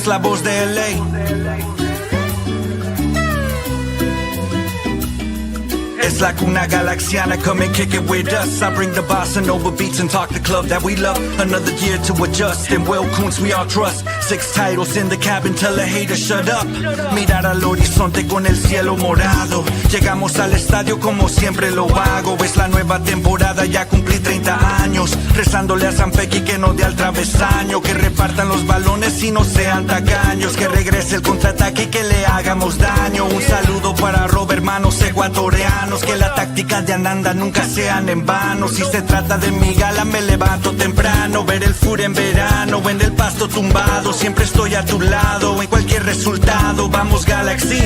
es la voz de LA. It's like una galaxiana, come and kick it with us. I bring the bossa nova beats and talk the club that we love. Another year to adjust, and Will Kuntz we all trust. 6 titles in the cabin, tell a hater shut up. Mirar al horizonte con el cielo morado. Llegamos al estadio como siempre lo hago. Es la nueva temporada, ya cumplí 30 años. Rezándole a San Pequi que no dé al travesaño. Que repartan los balones y no sean tacaños. Que regrese el contraataque y que le hagamos daño. Un saludo para Robert, hermanos ecuatorianos. Que la táctica de Ananda nunca sean en vano. Si se trata de mi gala me levanto temprano. Ver el fur en verano, en el pasto tumbado. Siempre estoy a tu lado, en cualquier resultado. Vamos Galaxy,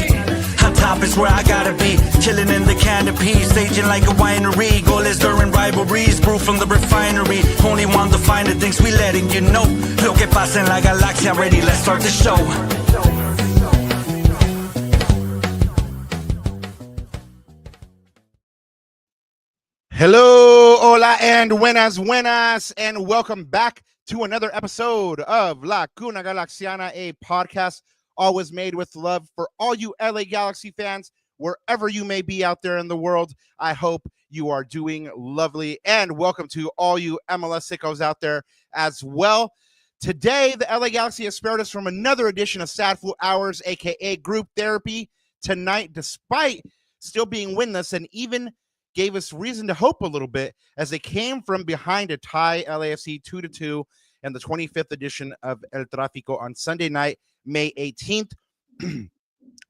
on top is where I gotta be. Chilling in the canopy, staging like a winery. Goles during rivalries, brew from the refinery. Only want the finer things, we letting you know. Lo que pasa en la galaxia, ready, let's start the show. Hello, hola, and buenas, and welcome back to another episode of La Cuna Galaxiana, a podcast always made with love for all you LA Galaxy fans, wherever you may be out there in the world. I hope you are doing lovely, and welcome to all you MLS sickos out there as well. Today, the LA Galaxy has spared us from another edition of Sad Fool Hours, aka Group Therapy, tonight, despite still being winless and even gave us reason to hope a little bit as they came from behind to tie LAFC 2-2 in the 25th edition of El Tráfico on Sunday night, May 18th.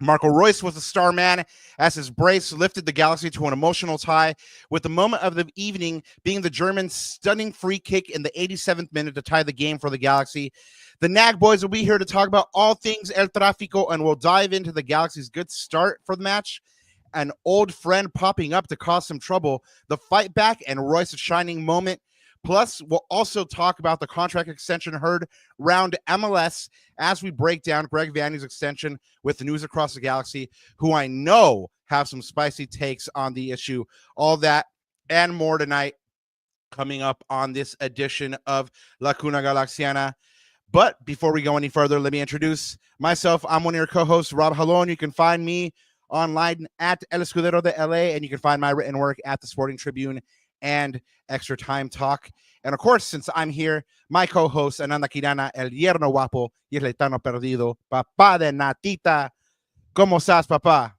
Marco Reus was the star man as his brace lifted the Galaxy to an emotional tie, with the moment of the evening being the German's stunning free kick in the 87th minute to tie the game for the Galaxy. The Nag boys will be here to talk about all things El Tráfico, and we'll dive into the Galaxy's good start for the match, an old friend popping up to cause some trouble, the fight back, and Royce's shining moment. Plus, we'll also talk about the contract extension heard round MLS as we break down Greg Vanney's extension with the news across the Galaxy, who I know have some spicy takes on the issue. All that and more tonight coming up on this edition of La Cuna Galaxiana. But before we go any further, let me introduce myself. I'm one of your co-hosts, Rob Halon. You can find me online at El Escudero de LA, and you can find my written work at the Sporting Tribune and Extra Time Talk. And of course, since I'm here, my co-host, Ananda Kirana, El Yerno Guapo, y el Leitano Perdido, Papá de Natita. ¿Cómo estás, papá?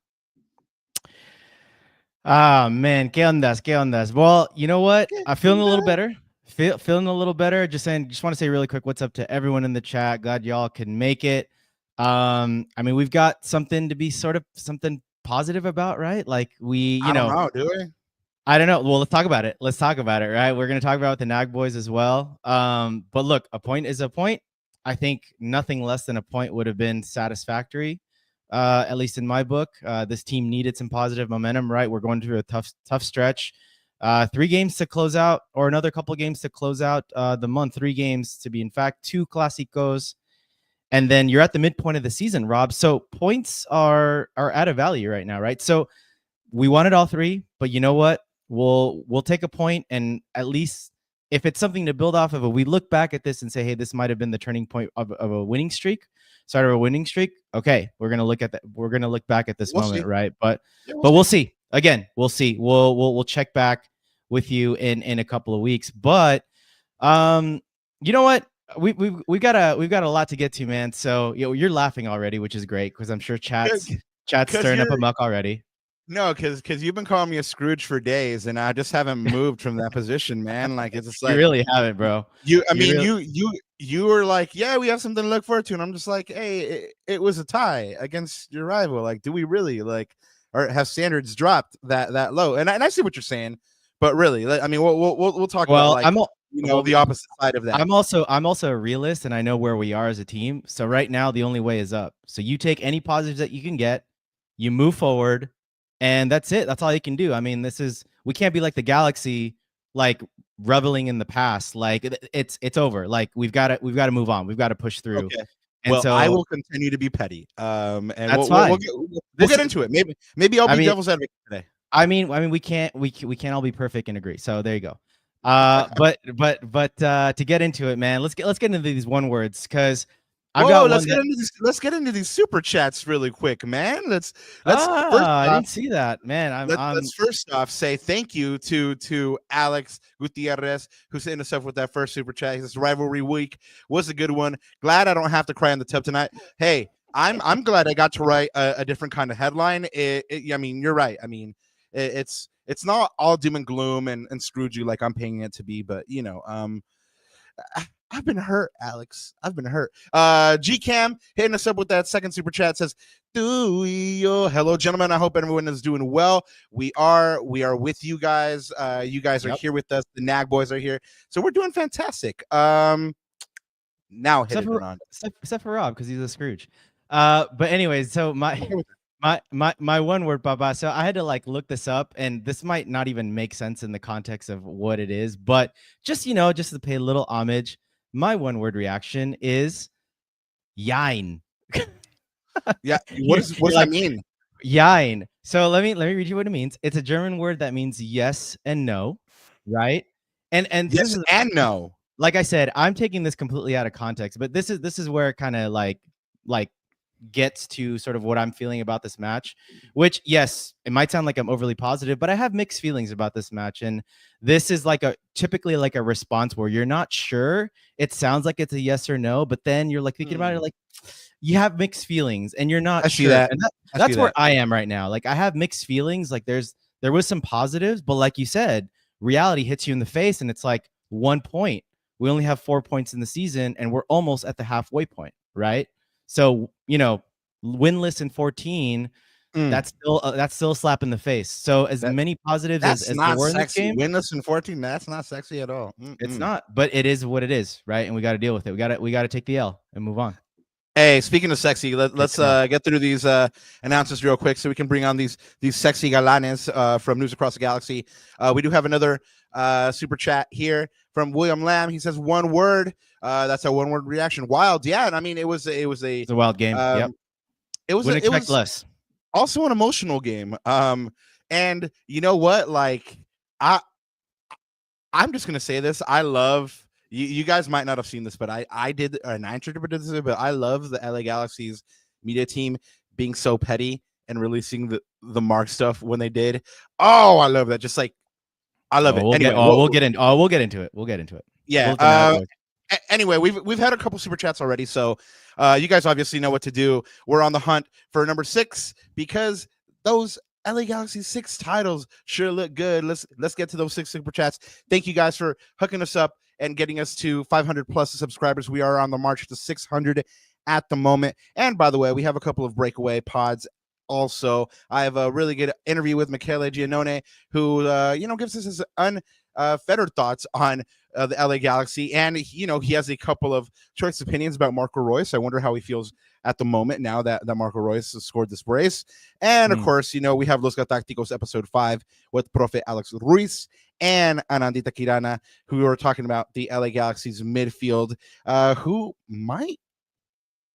Ah, man, ¿qué ondas? Well, you know what? I'm feeling a little better. Feeling a little better. Just want to say really quick what's up to everyone in the chat. Glad y'all can make it. I mean, we've got something to be sort of something positive about, right? Like I don't know, do we? I don't know. Well, let's talk about it. Right? We're going to talk about the Nag boys as well. But look, a point is a point. I think nothing less than a point would have been satisfactory, at least in my book. This team needed some positive momentum, right? We're going through a tough stretch. 3 games to close out, or another couple games to close out the month. 3 games to be, in fact, 2 Clásicos. And then you're at the midpoint of the season, Rob. So points are at a value right now, right? So we wanted all 3, but you know what? We'll take a point, and at least if it's something to build off of, we look back at this and say, hey, this might have been the turning point of a winning streak, start of a winning streak. Okay, we're gonna look at that. We're gonna look back at this moment, right? But we'll see. Again, we'll see. We'll check back with you in a couple of weeks. But you know what? We've got a lot to get to, man. So you're laughing already, which is great because I'm sure chat's stirring up a muck already. No, because you've been calling me a Scrooge for days, and I just haven't moved from that position, man. Like it's just like you really haven't, bro. You were like, yeah, we have something to look forward to, and I'm just like, hey, it was a tie against your rival. Like, do we really or have standards dropped that low? And I see what you're saying, but really, I mean, we'll talk about the opposite side of that. I'm also a realist, and I know where we are as a team. So right now, the only way is up. So you take any positives that you can get, you move forward, and that's it. That's all you can do. I mean, we can't be like the Galaxy, like reveling in the past. Like it's over. Like we've got to move on. We've got to push through. Okay. And so I will continue to be petty. And that's fine. We'll get into it. Maybe I'll be devil's advocate today. I mean, we can't all be perfect and agree. So there you go. But to get into it, man, let's get into these one words, because I've Whoa, got let's one get that. into these. Let's get into these super chats really quick, man. Let's first I off, didn't see that, man. let's first off say thank you to Alex Gutierrez who sent us up with that first super chat. He says rivalry week was a good one. Glad I don't have to cry in the tub tonight. Hey, I'm glad I got to write a different kind of headline. I mean, you're right. I mean, it's not all doom and gloom and Scrooge like I'm paying it to be, but you know, I've been hurt, Alex. I've been hurt. GCam hitting us up with that second super chat says, hello, gentlemen. I hope everyone is doing well. We are with you guys. You guys are here with us. The Nag boys are here. So we're doing fantastic. Now hit it on. Except for Rob, because he's a Scrooge. But anyways, so my one word, Baba. So I had to like look this up, and this might not even make sense in the context of what it is, but just just to pay a little homage, my one word reaction is yine. Yeah, what does that mean? Yine. So let me read you what it means. It's a German word that means yes and no, right? And yes and no. Like I said, I'm taking this completely out of context, but this is where it kind of like gets to sort of what I'm feeling about this match, which yes, it might sound like I'm overly positive, but I have mixed feelings about this match. And this is like typically like a response where you're not sure. It sounds like it's a yes or no, but then you're like thinking about it, like you have mixed feelings and you're not sure. That. And that's where I am right now. Like I have mixed feelings. Like there was some positives, but like you said, reality hits you in the face and it's like 1 point. We only have 4 points in the season and we're almost at the halfway point, right? So, winless in 14, that's still a slap in the face. So as many positives as there were in this game, winless in 14, that's not sexy at all. It's not, but it is what it is, right? And we got to deal with it. We got to take the L and move on. Hey, speaking of sexy, let's get through these announcements real quick so we can bring on these sexy galanes from News Across the Galaxy. We do have another super chat here from William Lamb. He says one word. That's a one word reaction. Wild, yeah. And I mean, it was a wild game. Yep. It was Wouldn't expect less. Also an emotional game. And you know what? Like I'm just gonna say this. I love. You guys might not have seen this, but I did, and I interpreted this, but I love the LA Galaxy's media team being so petty and releasing the Mark stuff when they did. Oh, I love that. Just like, I love it. Anyway, we'll get into it. We'll get into it. Yeah. Anyway, we've had a couple super chats already, so you guys obviously know what to do. We're on the hunt for number 6 because those LA Galaxy 6 titles sure look good. Let's get to those 6 super chats. Thank you guys for hooking us up and getting us to 500 plus subscribers. We are on the march to 600 at the moment. And by the way, we have a couple of breakaway pods. Also, I have a really good interview with Michele Giannone, who gives us his unfettered thoughts on the LA Galaxy, and he has a couple of choice opinions about Marco Reus. I wonder how he feels at the moment now that Marco Reus has scored this brace. And of course, we have Los Galácticos episode 5 with Profe Alex Ruiz and Anandita Kirana, who are talking about the LA Galaxy's midfield, who might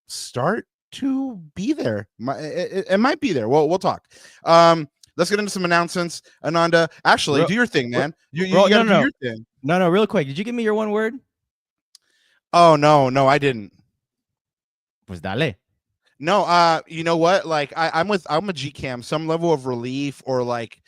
start to be there. It might be there. We'll talk. Let's get into some announcements. Ananda, actually, do your thing, man. You gotta do your thing. No, real quick. Did you give me your one word? Oh no, I didn't. Pues dale. No, you know what? Like I'm a GCam, some level of relief or like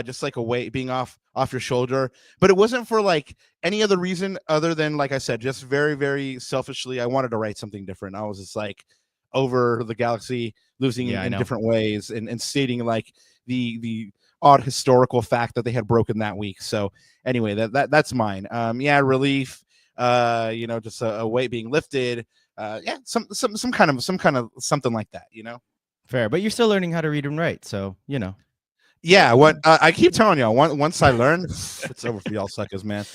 just like a weight being off your shoulder. But it wasn't for like any other reason other than, like I said, just very, very selfishly, I wanted to write something different. I was just like over the Galaxy losing in different ways and stating like the odd historical fact that they had broken that week. So anyway, that's mine. Relief, just a weight being lifted. Some kind of something like that, Fair, but you're still learning how to read and write, so Yeah, what I keep telling y'all, once I learn, it's over for y'all suckers, man.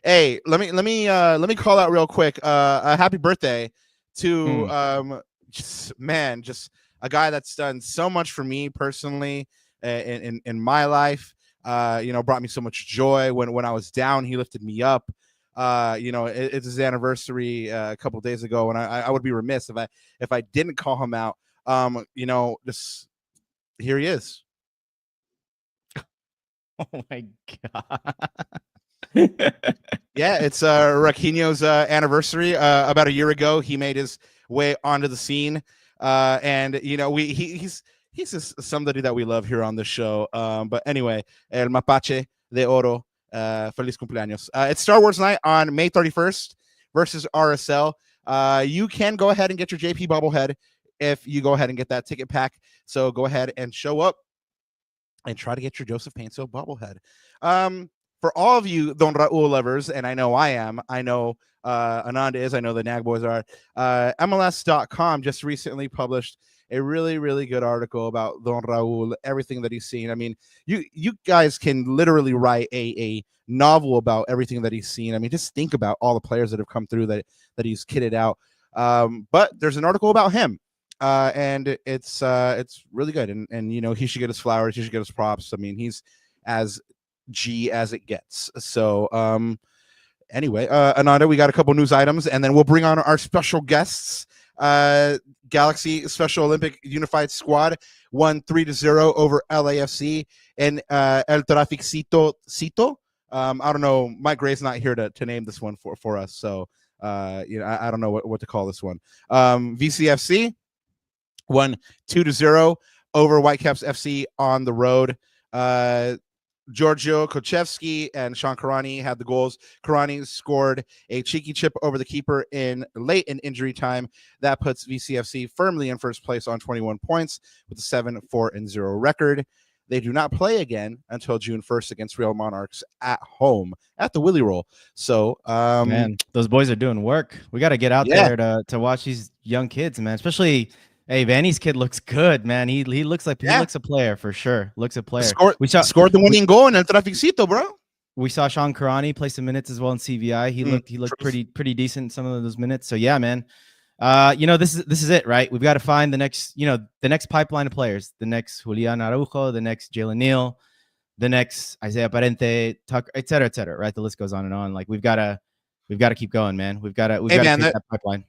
Hey, let me call out real quick. A happy birthday to just a guy that's done so much for me personally in my life. Brought me so much joy when I was down. He lifted me up. It's his anniversary a couple days ago, and I would be remiss if I didn't call him out. Just here he is. Oh my god. Yeah, it's Raquinho's anniversary. About a year ago, he made his way onto the scene, and he's just somebody that we love here on the show. But anyway, El Mapache de Oro, feliz cumpleaños. It's Star Wars night on May 31st versus RSL. You can go ahead and get your JP bobblehead if you go ahead and get that ticket pack. So go ahead and show up and try to get your Joseph Painso bobblehead. For all of you Don Raul lovers, and I know I am, I know Ananda is, I know the Nag Boys are, MLS.com just recently published a really, really good article about Don Raul, everything that he's seen. I mean, you guys can literally write a novel about everything that he's seen. I mean, just think about all the players that have come through that he's kitted out. But there's an article about him. And it's really good. And he should get his flowers, he should get his props. I mean, he's as G as it gets. So anyway, Ananda, we got a couple news items, and then we'll bring on our special guests. Galaxy Special Olympic Unified Squad won 3-0 over LAFC and El Traficito. I don't know. Mike Gray's not here to name this one for us, so I don't know what to call this one. VCFC won 2-0 over Whitecaps FC on the road. Giorgio Kochevsky and Sean Karani had the goals. Karani scored a cheeky chip over the keeper late in injury time. That puts VCFC firmly in first place on 21 points with a 7-4-0 record. They do not play again until June 1st against Real Monarchs at home at the Willie Roll. So, man, those boys are doing work. We got to get out there to watch these young kids, man. Especially, hey, Vanney's kid looks good, man. He looks like he looks a player for sure. Looks a player. Scored the winning goal in El Traficito, bro. We saw Sean Karani play some minutes as well in CVI. He looked pretty decent in some of those minutes. So yeah, man. This is it, right? We've got to find the next pipeline of players, the next Julian Araujo, the next Jalen Neal, the next Isaiah Parente, Tucker, et cetera, right? The list goes on and on. Like we've got to keep going, man. We've got to keep that pipeline.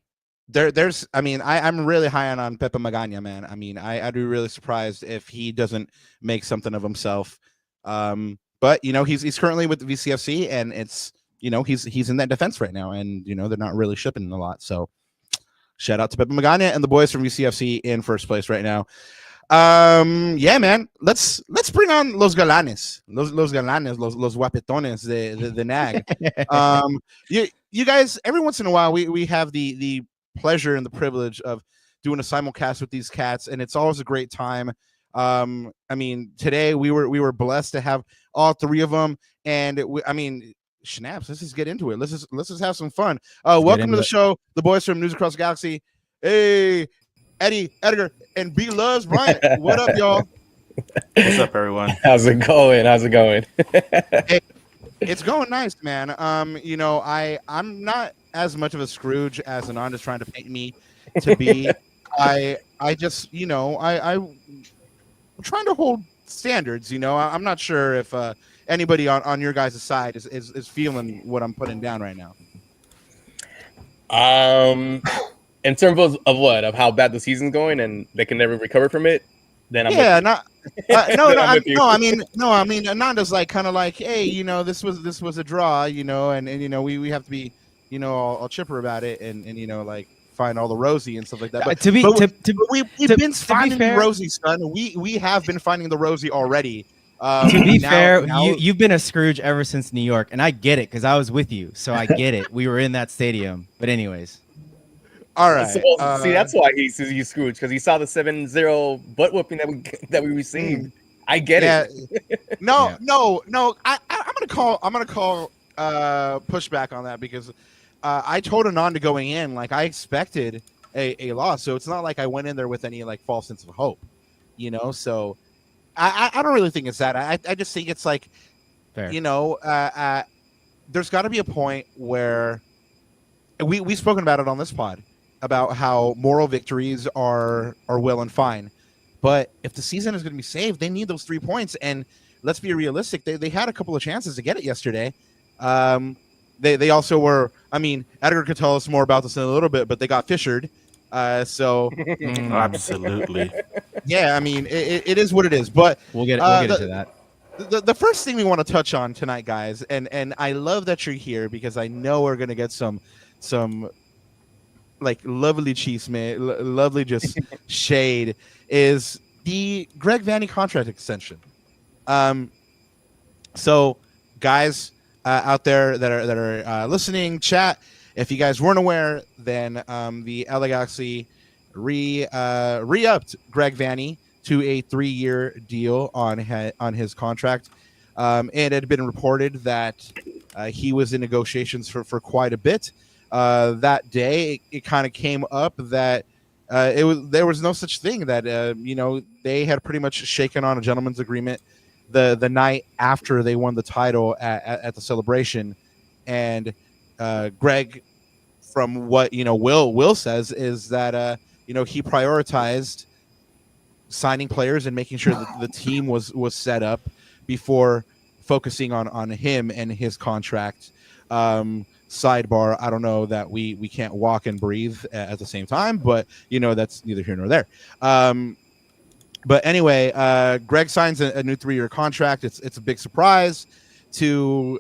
I'm really high on Pepe Magana, man. I mean, I'd be really surprised if he doesn't make something of himself. But he's currently with the VCFC, and it's he's in that defense right now, and they're not really shipping a lot. So shout out to Pepe Magana and the boys from VCFC in first place right now. Yeah, man. Let's bring on los galanes, los guapetones, the nag. You guys, every once in a while we have the pleasure and the privilege of doing a simulcast with these cats, and it's always a great time. Today we were blessed to have all three of them, and Schnaps, let's just get into it. Let's just have some fun. Welcome to the show, the boys from News Across the Galaxy. Hey, Eddie, Edgar, and B Loves Bryant. What up, y'all? What's up, everyone? How's it going? Hey, it's going nice, man. I'm not as much of a Scrooge as Ananda's trying to paint me to be. I'm trying to hold standards. I'm not sure if anybody on your guys' side is feeling what I'm putting down right now. In terms of what? Of how bad the season's going and they can never recover from it? Then Ananda's like kind of like, hey, this was a draw, and we have to be, all chipper about it and like find all the rosy and stuff like that. But we've been finding the rosy, son. We have been finding the rosy already. To be fair, you've been a Scrooge ever since New York, and I get it because I was with you, so I get it. We were in that stadium, but anyways. All right. See, that's why he says he's Scrooge, because he saw the 7-0 butt whooping that we received. I get it. No. I'm gonna call pushback on that because I told Ananda going in like I expected a loss, so it's not like I went in there with any like false sense of hope, So I don't really think it's that. I just think it's like, fair. There's got to be a point where we've spoken about it on this pod about how moral victories are well and fine, but if the season is going to be saved, they need those 3 points. And let's be realistic; they had a couple of chances to get it yesterday. They also were. Edgar could tell us more about this in a little bit, but they got fissured. Absolutely. Yeah, it is what it is. But we'll get into that. the first thing we want to touch on tonight, guys, and I love that you're here because I know we're gonna get some like lovely cheese, man, lovely just shade, is the Greg Vanney contract extension. So guys out there that are listening, chat, if you guys weren't aware, then the LA Galaxy re-upped Greg Vanney to a 3-year deal on his contract. And it had been reported that he was in negotiations for quite a bit. That day, it kind of came up that there was no such thing, that they had pretty much shaken on a gentleman's agreement the night after they won the title at the celebration. And Greg, from what Will says, is that he prioritized signing players and making sure that the team was set up before focusing on him and his contract. Sidebar, I don't know that we can't walk and breathe at the same time, but that's neither here nor there. But anyway, Greg signs a new 3-year contract. It's a big surprise to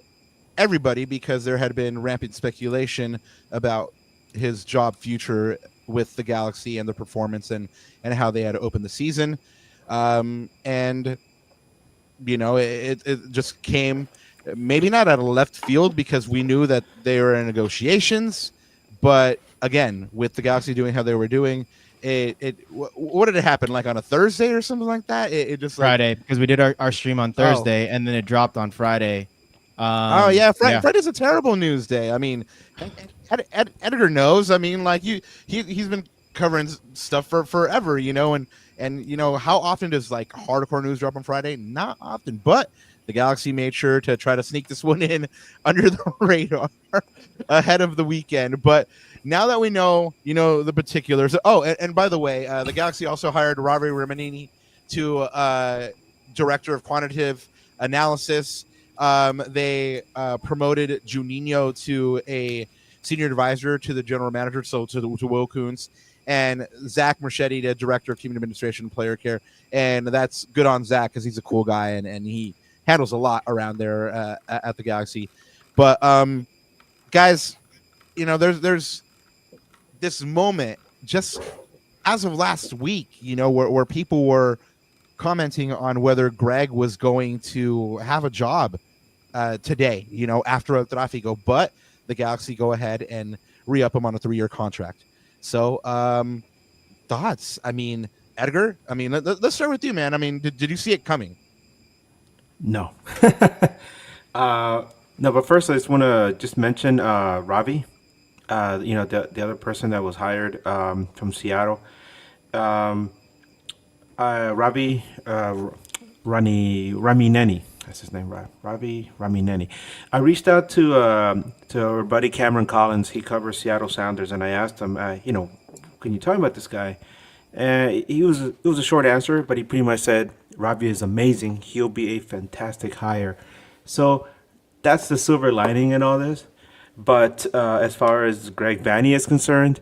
everybody because there had been rampant speculation about his job future with the Galaxy and the performance and how they had to open the season. And it just came, maybe not out of left field, because we knew that they were in negotiations, but again, with the Galaxy doing how they were doing, what did it happen, like on a Thursday or something like that? It just Friday, because we did our stream on Thursday and then it dropped on Friday. Friday's a terrible news day. I mean, Edgar knows. I mean, like he's been covering stuff for forever, and how often does like hardcore news drop on Friday? Not often, but the Galaxy made sure to try to sneak this one in under the radar ahead of the weekend. But now that we know, the particulars. Oh, and by the way, the Galaxy also hired Ravi Ramanini to director of quantitative analysis. They promoted Juninho to a senior advisor to the general manager, so to Will Kuntz, and Zach Marchetti to director of team administration and player care. And that's good on Zach because he's a cool guy and he handles a lot around there at the Galaxy. But guys, there's this moment just as of last week, where people were commenting on whether Greg was going to have a job today, after El Tráfico, but the Galaxy go ahead and re-up him on a 3-year contract. So thoughts? I mean, Edgar, let's start with you, man. I mean, did you see it coming? No. No, but first I just want to mention Ravi, the other person that was hired from Seattle. Ravi Ramineni. That's his name, right? Ravi Ramineni. I reached out to our buddy Cameron Collins. He covers Seattle Sounders, and I asked him, can you tell me about this guy? And it was a short answer, but he pretty much said, Ravi is amazing. He'll be a fantastic hire. So that's the silver lining in all this. But as far as Greg Vanney is concerned,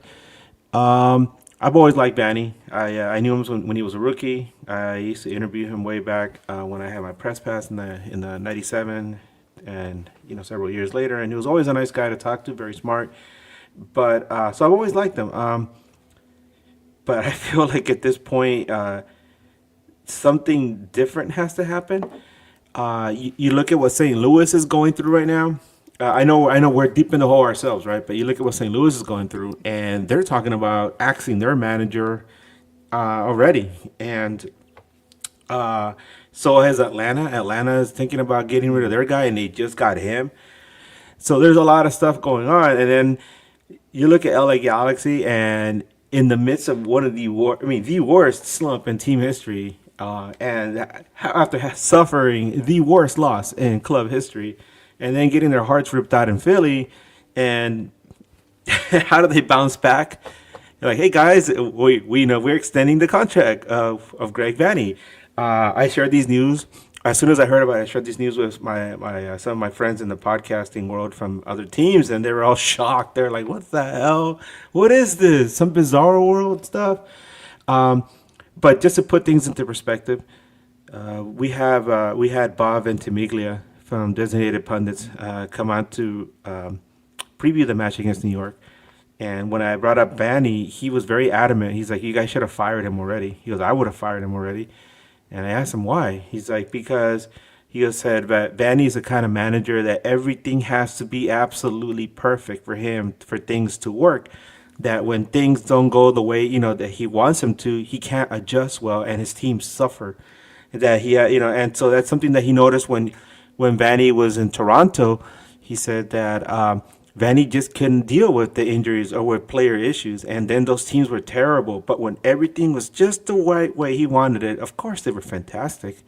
I've always liked Vanney. I knew him when he was a rookie. I used to interview him way back when I had my press pass in the '97, and several years later. And he was always a nice guy to talk to, very smart. But so I've always liked him. But I feel like at this point, something different has to happen. You look at what St. Louis is going through right now. I know we're deep in the hole ourselves, right? But you look at what St. Louis is going through, and they're talking about axing their manager already. And so has Atlanta. Atlanta is thinking about getting rid of their guy, and they just got him. So there's a lot of stuff going on. And then you look at LA Galaxy, and in the midst of one of the worst slump in team history, and after suffering the worst loss in club history, and then getting their hearts ripped out in Philly, and how do they bounce back? They're like, hey guys, we're extending the contract of Greg Vanney. I shared these news as soon as I heard about it. I shared these news with my some of my friends in the podcasting world from other teams, and they were all shocked. They're like, what the hell? What is this? Some bizarre world stuff? But just to put things into perspective, we had Bob Ventimiglia from Designated Pundits come out to preview the match against New York. And when I brought up Vanney, he was very adamant. He's like, "You guys should have fired him already." He goes, "I would have fired him already." And I asked him why. He's like, because he said that Vanney's the kind of manager that everything has to be absolutely perfect for him, for things to work. That when things don't go the way, that he wants them to, he can't adjust well and his team suffer. That and so that's something that he noticed when Vanney was in Toronto. He said that Vanney just couldn't deal with the injuries or with player issues, and then those teams were terrible. But when everything was just the right way he wanted it, of course they were fantastic.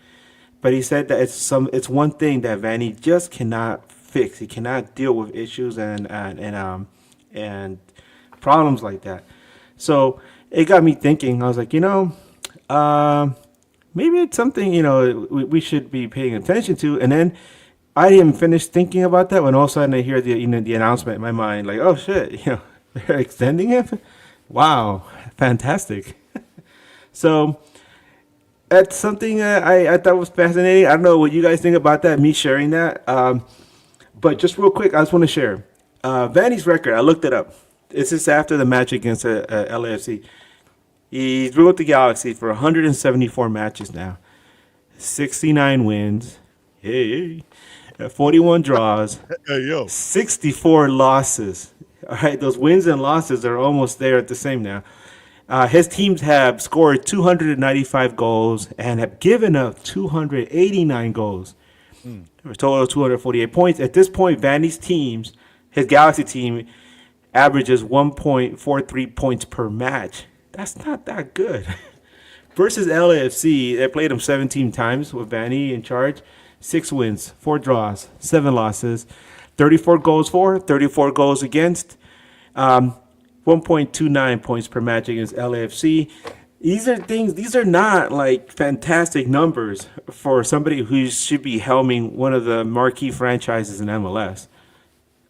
But he said that it's one thing that Vanney just cannot fix. He cannot deal with issues and problems like that. So it got me thinking. I was like, maybe it's something we should be paying attention to. And then I didn't finish thinking about that when all of a sudden I hear the announcement in my mind, like, oh shit, they're extending him. Wow, fantastic. So that's something I thought was fascinating. I don't know what you guys think about that, me sharing that. But just real quick, I just want to share Vanney's record. I looked it up. This is after the match against LAFC. He's been with the Galaxy for 174 matches now, 69 wins, 41 draws, 64 losses. All right, those wins and losses are almost there at the same now. His teams have scored 295 goals and have given up 289 goals. For a total of 248 points. At this point, Vanney's teams, his Galaxy team, averages 1.43 points per match. That's not that good. Versus LAFC, they played him 17 times with Vanney in charge. 6 wins, 4 draws, 7 losses, 34 goals for, 34 goals against, 1.29 points per match against LAFC. These are not like fantastic numbers for somebody who should be helming one of the marquee franchises in MLS.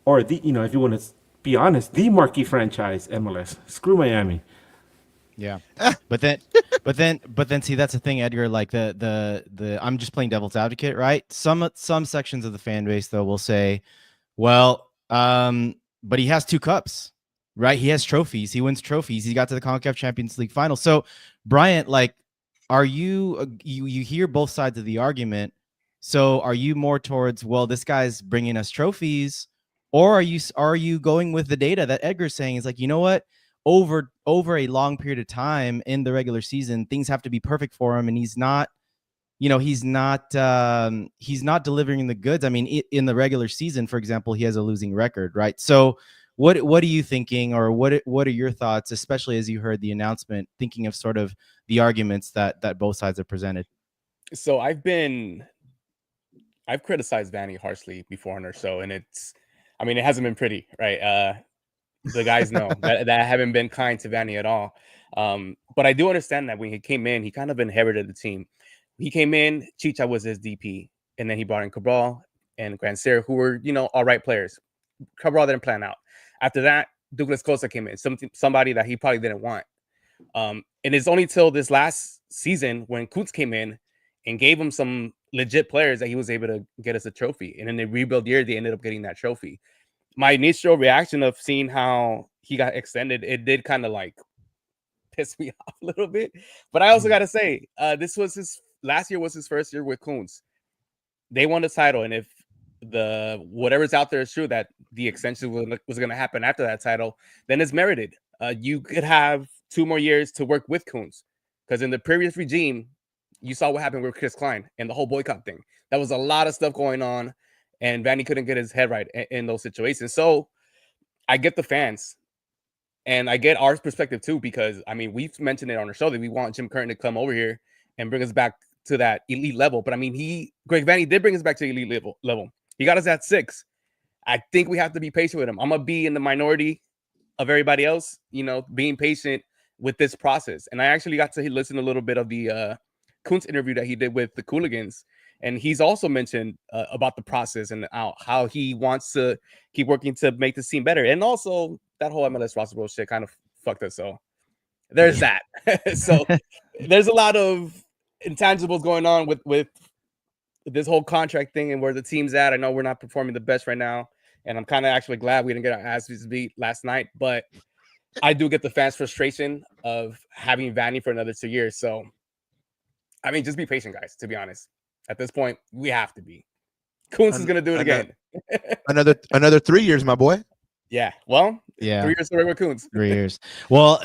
Or if you want to be honest, the marquee franchise MLS. Screw Miami. Yeah, but then see, that's the thing, Edgar. Like the I'm just playing devil's advocate, right? Some sections of the fan base though will say, well, but he has 2 cups, right? He has trophies. He wins trophies. He got to the CONCACAF Champions League final. So, Bryant, like, are you hear both sides of the argument? So, are you more towards, well, this guy's bringing us trophies, or are you going with the data that Edgar's saying is like, you know what? Over a long period of time in the regular season, things have to be perfect for him, and he's not delivering the goods. I mean, in the regular season, for example, he has a losing record, right? So, what are you thinking, or what are your thoughts, especially as you heard the announcement, thinking of sort of the arguments that both sides have presented? So I've criticized Vanney harshly before on our show, and it hasn't been pretty, right? The guys know that I haven't been kind to Vanney at all. But I do understand that when he came in, he kind of inherited the team. He came in, Chicha was his DP, and then he brought in Cabral and Grandsir, who were, all right players. Cabral didn't plan out. After that, Douglas Costa came in, somebody that he probably didn't want. And it's only till this last season when Kuntz came in and gave him some legit players that he was able to get us a trophy. And in the rebuild year, they ended up getting that trophy. My initial reaction of seeing how he got extended, it did kind of like piss me off a little bit. But I also got to say, last year was his first year with Kuntz. They won the title. And if whatever's out there is true, that the extension was going to happen after that title, then it's merited. You could have 2 more years to work with Kuntz, because in the previous regime, you saw what happened with Chris Klein and the whole boycott thing. That was a lot of stuff going on, and Vanney couldn't get his head right in those situations. So I get the fans, and I get our perspective too, because we've mentioned it on our show that we want Jim Curtin to come over here and bring us back to that elite level. But Greg Vanney did bring us back to the elite level. He got us at 6. I think we have to be patient with him. I'm gonna be in the minority of everybody else, being patient with this process. And I actually got to listen to a little bit of the Kuntz interview that he did with the Cooligans. And he's also mentioned about the process and how he wants to keep working to make this team better. And also that whole MLS roster bullshit kind of fucked us. So there's that. So there's a lot of intangibles going on with this whole contract thing and where the team's at. I know we're not performing the best right now, and I'm kind of actually glad we didn't get our asses beat last night. But I do get the fans' frustration of having Vanney for another 2 years. So, I mean, just be patient, guys. To be honest, at this point, we have to be. Kuntz is gonna do it again. another 3 years, my boy. Yeah. Well, yeah, 3 years to work with Kuntz. 3 years. Well,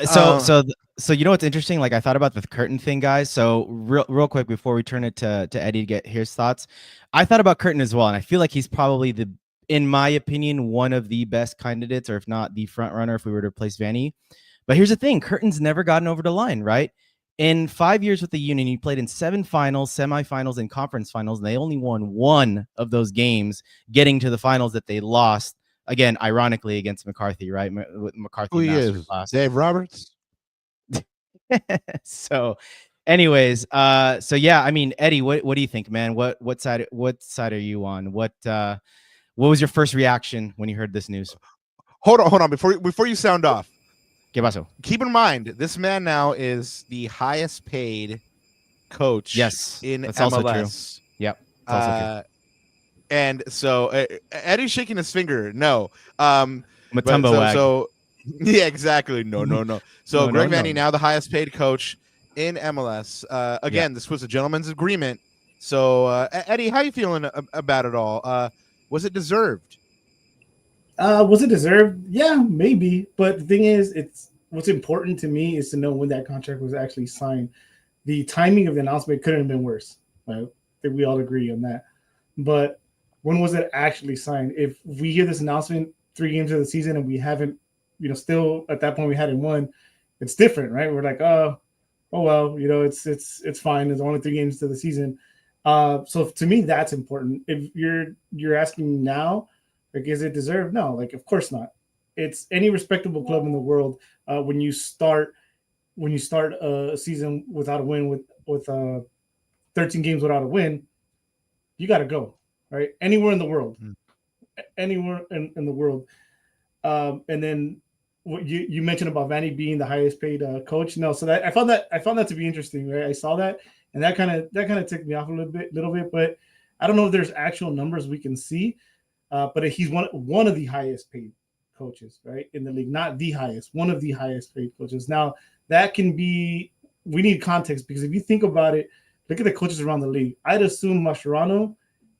so you know what's interesting? Like I thought about the curtain thing, guys. So real quick before we turn it to Eddie to get his thoughts, I thought about Curtin as well, and I feel like he's probably in my opinion, one of the best candidates, or if not the front runner, if we were to replace Vanney. But here's the thing: Curtin's never gotten over the line, right? In 5 years with the Union, he played in 7 finals, semifinals, and conference finals, and they only won 1 of those games, getting to the finals that they lost. Again, ironically, against McCarthy, right? With McCarthy. Who he is? Dave Roberts. So, anyways, so yeah, I mean, Eddie, what do you think, man? What side are you on? What was your first reaction when you heard this news? Hold on, before you sound off. ¿Qué pasó? Keep in mind, this man now is the highest paid coach. Yes, in that's MLS. Also true. Yep. That's also true. And so Eddie's shaking his finger. No. Matumbo so yeah, exactly. No. So Greg Vanney, now the highest paid coach in MLS. Again, This was a gentleman's agreement. So Eddie, how you feeling about it all? Was it deserved? Was it deserved? Yeah, maybe. But the thing is, what's important to me is to know when that contract was actually signed. The timing of the announcement couldn't have been worse. Right? I think we all agree on that. But when was it actually signed? If we hear this announcement 3 games of the season and we haven't, still at that point we hadn't won, it's different, right? We're like, oh well, it's fine. There's only 3 games to the season. So to me, that's important. If you're asking now, like, is it deserved? No, like, of course not. It's any respectable club in the world. When you start a season without a win, with 13 games without a win, you got to go, right? Anywhere in the world, anywhere in the world. And then what you mentioned about Vanney being the highest paid coach. No, so that I found that to be interesting, right? I saw that, and that kind of ticked me off a little bit. But I don't know if there's actual numbers we can see. But he's one of the highest paid coaches, right, in the league. Not the highest, one of the highest paid coaches. Now that can be. We need context, because if you think about it, look at the coaches around the league. I'd assume Mascherano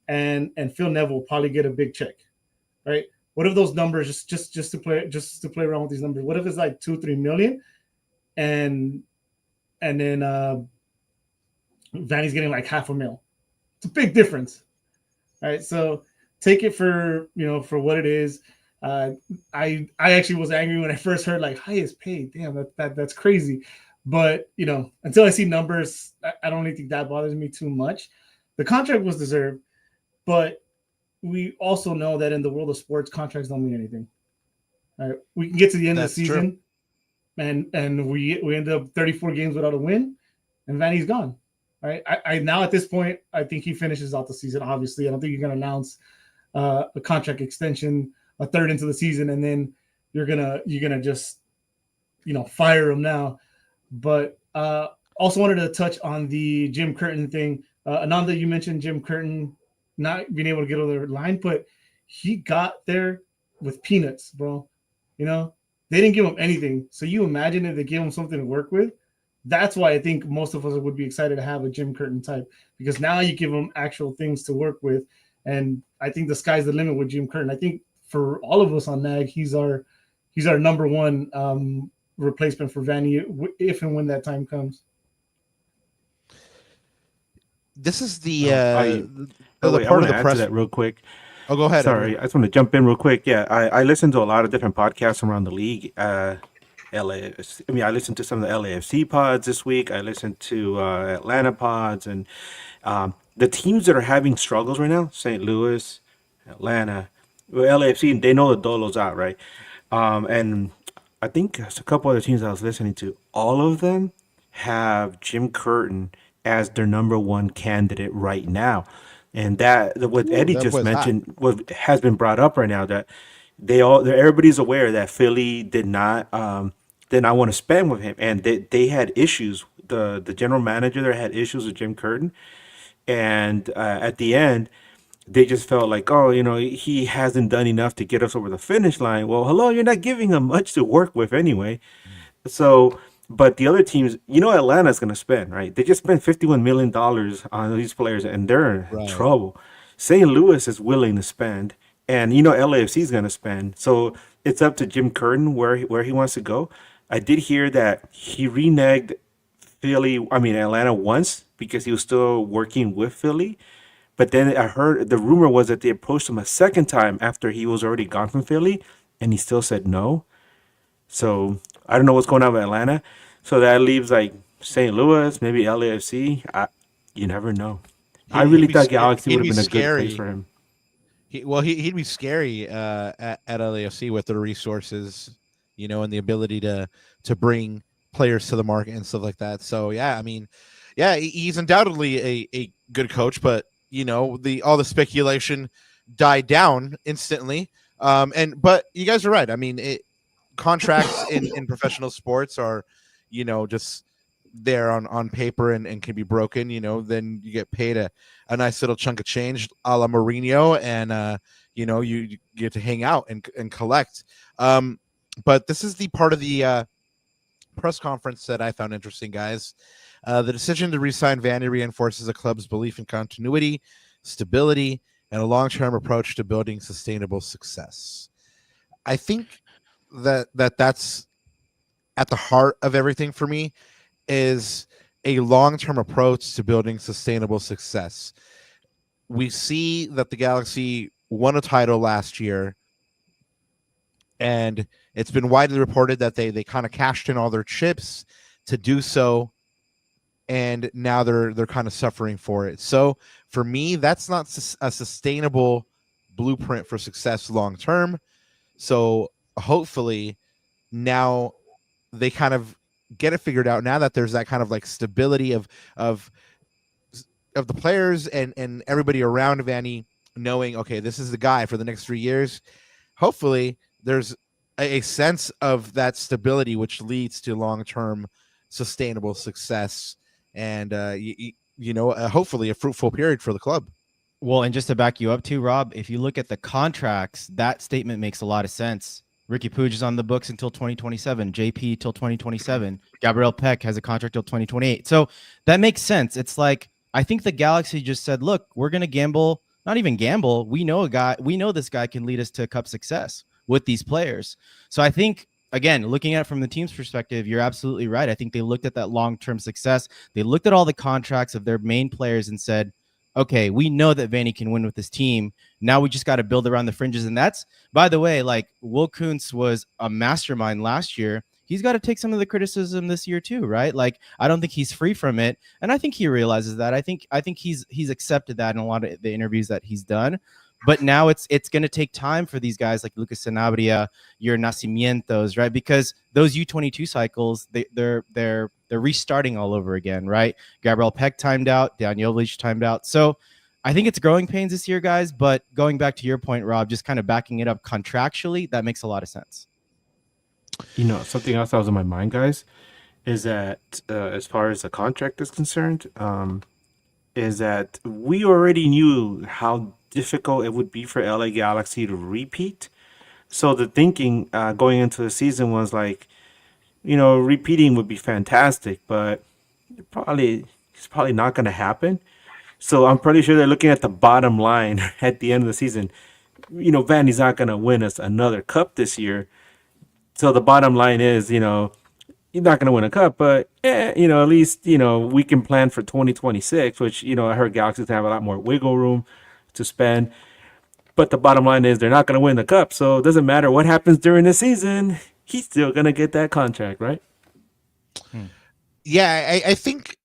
and Phil Neville probably get a big check, right? What if those numbers just to play around with these numbers? What if it's like 2-3 million, and then Vanney's getting like $500,000? It's a big difference, right? So take it for what it is. I actually was angry when I first heard like highest paid. Damn, that's crazy. But until I see numbers, I don't really think that bothers me too much. The contract was deserved, but we also know that in the world of sports, contracts don't mean anything. Right? We can get to the end of the season, and we end up 34 games without a win, and Vanney's gone. Right? I now at this point, I think he finishes out the season. Obviously, I don't think you're going to announce a contract extension a third into the season, and then you're gonna just fire him now. But also wanted to touch on the Jim Curtin thing. Ananda, you mentioned Jim Curtin not being able to get over the line, but he got there with peanuts, bro. They didn't give him anything. So you imagine if they gave him something to work with. That's why I think most of us would be excited to have a Jim Curtin type, because now you give him actual things to work with. And I think the sky's the limit with Jim Curtin. I think for all of us on NAG, he's our number one replacement for Vanney if and when that time comes. This is the part of the press. That real quick. Oh, go ahead. Sorry, I just want to jump in real quick. Yeah, I listen to a lot of different podcasts around the league. I listened to some of the LAFC pods this week. I listened to Atlanta pods, and the teams that are having struggles right now: St. Louis, Atlanta, LAFC. They know the Dolo's out, right? And I think there's a couple other teams I was listening to. All of them have Jim Curtin as their number one candidate right now. And that what Eddie just mentioned, what has been brought up right now, that everybody's aware that Philly did not then I want to spend with him. And they had issues. The general manager there had issues with Jim Curtin, and at the end, they just felt like, oh, he hasn't done enough to get us over the finish line. Well, hello, you're not giving him much to work with anyway. So, but the other teams, Atlanta's going to spend, right? They just spent $51 million on these players, and they're in trouble. St. Louis is willing to spend, and LAFC is going to spend. So it's up to Jim Curtin where he wants to go. I did hear that he reneged Atlanta once because he was still working with Philly. But then I heard the rumor was that they approached him a second time after he was already gone from Philly, and he still said no. So I don't know what's going on with Atlanta. So that leaves like St. Louis, maybe LAFC. You never know. I really thought Galaxy would have been a good place for him. He'd be scary at LAFC with their resources, and the ability to bring players to the market and stuff like that. So he's undoubtedly a good coach, but all the speculation died down instantly. But you guys are right. I mean, contracts in professional sports are, just there on paper and can be broken. Then you get paid a nice little chunk of change, a la Mourinho, and you get to hang out and collect. But this is the part of the press conference that I found interesting, guys. The decision to re-sign Vanney reinforces the club's belief in continuity, stability, and a long-term approach to building sustainable success. I think that's at the heart of everything for me, is a long-term approach to building sustainable success. We see that the Galaxy won a title last year, and it's been widely reported that they kind of cashed in all their chips to do so, and now they're kind of suffering for it. So for me, that's not a sustainable blueprint for success long term. So hopefully now they kind of get it figured out, now that there's that kind of like stability of the players and everybody around Vanney knowing, okay, this is the guy for the next 3 years. Hopefully there's a sense of that stability, which leads to long-term sustainable success and hopefully a fruitful period for the club. Well, and just to back you up too, Rob, if you look at the contracts, that statement makes a lot of sense. Ricky Puig is on the books until 2027, JP till 2027, Gabriel Peck has a contract till 2028. So that makes sense. It's like, I think the Galaxy just said, look, we're going to gamble, not even gamble. We know this guy can lead us to cup success with these players. So I think, again, looking at it from the team's perspective, you're absolutely right. I think they looked at that long-term success. They looked at all the contracts of their main players and said, okay, we know that Vanney can win with this team. Now we just got to build around the fringes. And that's, by the way, like Will Kuntz was a mastermind last year. He's got to take some of the criticism this year too, right? Like, I don't think he's free from it. And I think he realizes that. I think he's accepted that in a lot of the interviews that he's done. But now it's going to take time for these guys like Lucas Sanabria, your Nascimientos, right? Because those U22 cycles, they're restarting all over again, right? Gabriel Peck timed out, Daniel Leach timed out. So I think it's growing pains this year, guys. But going back to your point, Rob, just kind of backing it up contractually, that makes a lot of sense. Something else that was in my mind, guys, is that as far as the contract is concerned, is that we already knew how difficult it would be for LA Galaxy to repeat. So the thinking going into the season was like, repeating would be fantastic, but it's probably not going to happen. So I'm pretty sure they're looking at the bottom line at the end of the season. Vanney's not going to win us another cup this year. So the bottom line is, you're not going to win a cup, but at least, we can plan for 2026, which, I heard Galaxy's have a lot more wiggle room to spend. But the bottom line is they're not going to win the cup. So it doesn't matter what happens during the season. He's still going to get that contract, right? Yeah, I think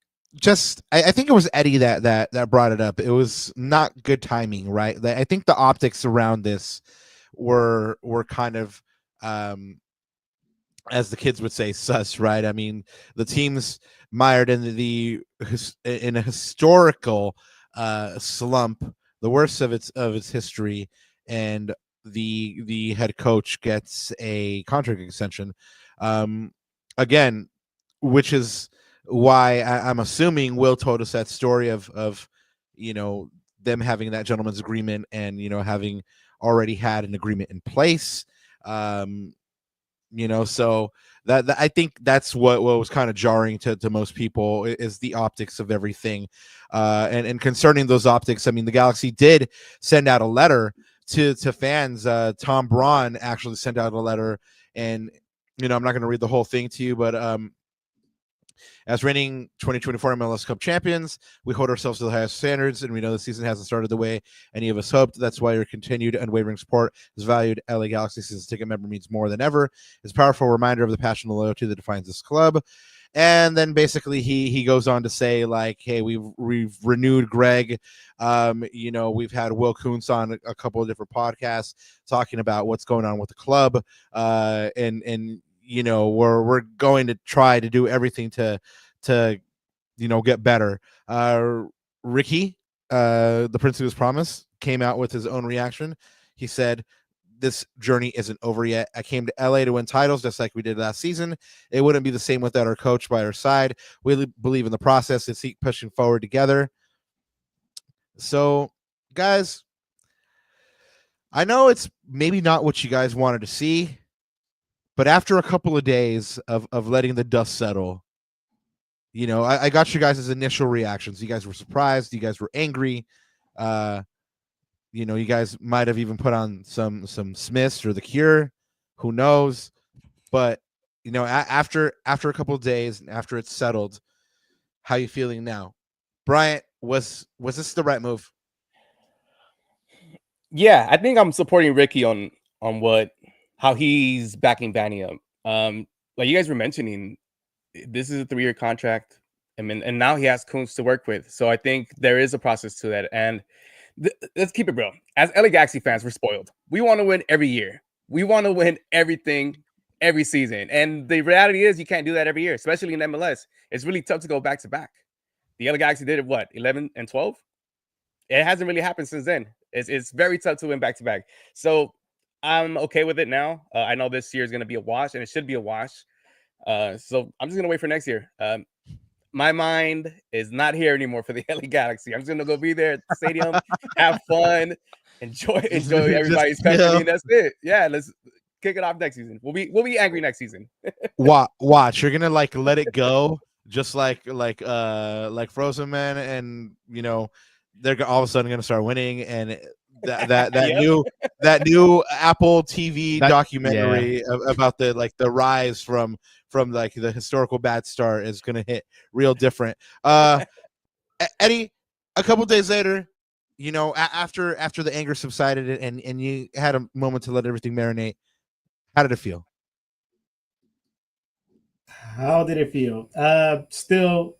I think it was Eddie that brought it up. It was not good timing, right? I think the optics around this were kind of, as the kids would say, sus, right? I mean, the team's mired in in a historical slump, the worst of its history, and the head coach gets a contract extension. again, which is why I'm assuming Will told us that story of them having that gentleman's agreement and having already had an agreement in place. So that I think that's what was kind of jarring to most people is the optics of everything. And concerning those optics, I mean, the Galaxy did send out a letter to fans. Tom Braun actually sent out a letter, and I'm not going to read the whole thing to you, but as reigning 2024 MLS Cup champions, we hold ourselves to the highest standards, and we know the season hasn't started the way any of us hoped. That's why your continued unwavering support is valued. LA Galaxy season ticket member means more than ever. It's a powerful reminder of the passion and loyalty that defines this club. And then basically he goes on to say, like, hey, we've renewed Greg. We've had Will Kuntz on a couple of different podcasts talking about what's going on with the club, and we're going to try to do everything to get better. Ricky, the Prince of His Promise, came out with his own reaction. He said, "This journey isn't over yet. I came to LA to win titles just like we did last season. It wouldn't be the same without our coach by our side. We believe in the process and keep pushing forward together." So, guys, I know it's maybe not what you guys wanted to see, but after a couple of days of letting the dust settle, I got you guys' initial reactions. You guys were surprised. You guys were angry. You guys might have even put on some Smiths or The Cure. Who knows? But, after a couple of days, after it's settled, how you feeling now? Bryant, was this the right move? Yeah, I think I'm supporting Ricky on how he's backing Vanney up. Like you guys were mentioning, this is a 3-year contract. And now he has Kuntz to work with. So I think there is a process to that. And let's keep it real. As LA Galaxy fans, we're spoiled. We want to win every year. We want to win everything every season. And the reality is you can't do that every year, especially in MLS. It's really tough to go back to back. The LA Galaxy did it, what, 11 and 12? It hasn't really happened since then. It's very tough to win back to back. So I'm okay with it now. I know this year is going to be a wash, and it should be a wash. So I'm just going to wait for next year. My mind is not here anymore for the LA Galaxy. I'm just going to go be there at the stadium, have fun, enjoy everybody's company, and that's it. Yeah, let's kick it off next season. We'll be angry next season. Watch, you're gonna let it go, just like Frozen Man, and they're all of a sudden gonna start winning, and that yep. new Apple TV documentary about the rise from like the historical bad start is gonna hit real different. Eddie, a couple days later, after the anger subsided and you had a moment to let everything marinate, how did it feel? How did it feel? Still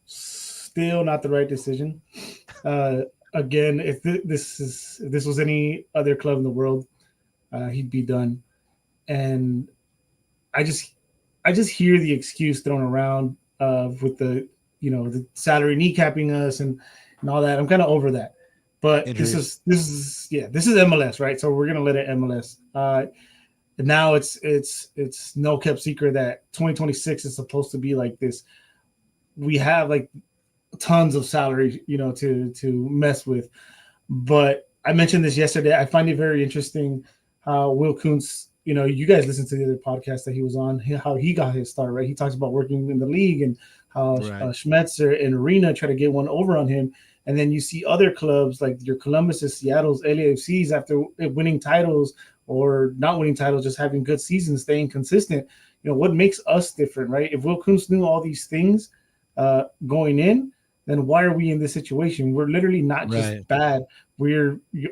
not the right decision. Again, if this was any other club in the world, he'd be done. And I just hear the excuse thrown around with the salary kneecapping us and all that. I'm kind of over that. But this is MLS, right? So we're gonna let it MLS. And now it's no kept secret that 2026 is supposed to be like this. We have like tons of salary, to mess with. But I mentioned this yesterday. I find it very interesting how Will Kuntz, you guys listened to the other podcast that he was on, how he got his start, right? He talks about working in the league and how Schmetzer and Arena try to get one over on him. And then you see other clubs like your Columbus, Seattle's, LAFCs after winning titles or not winning titles, just having good seasons, staying consistent. What makes us different, right? If Will Kuntz knew all these things going in, then why are we in this situation? We're literally not just bad.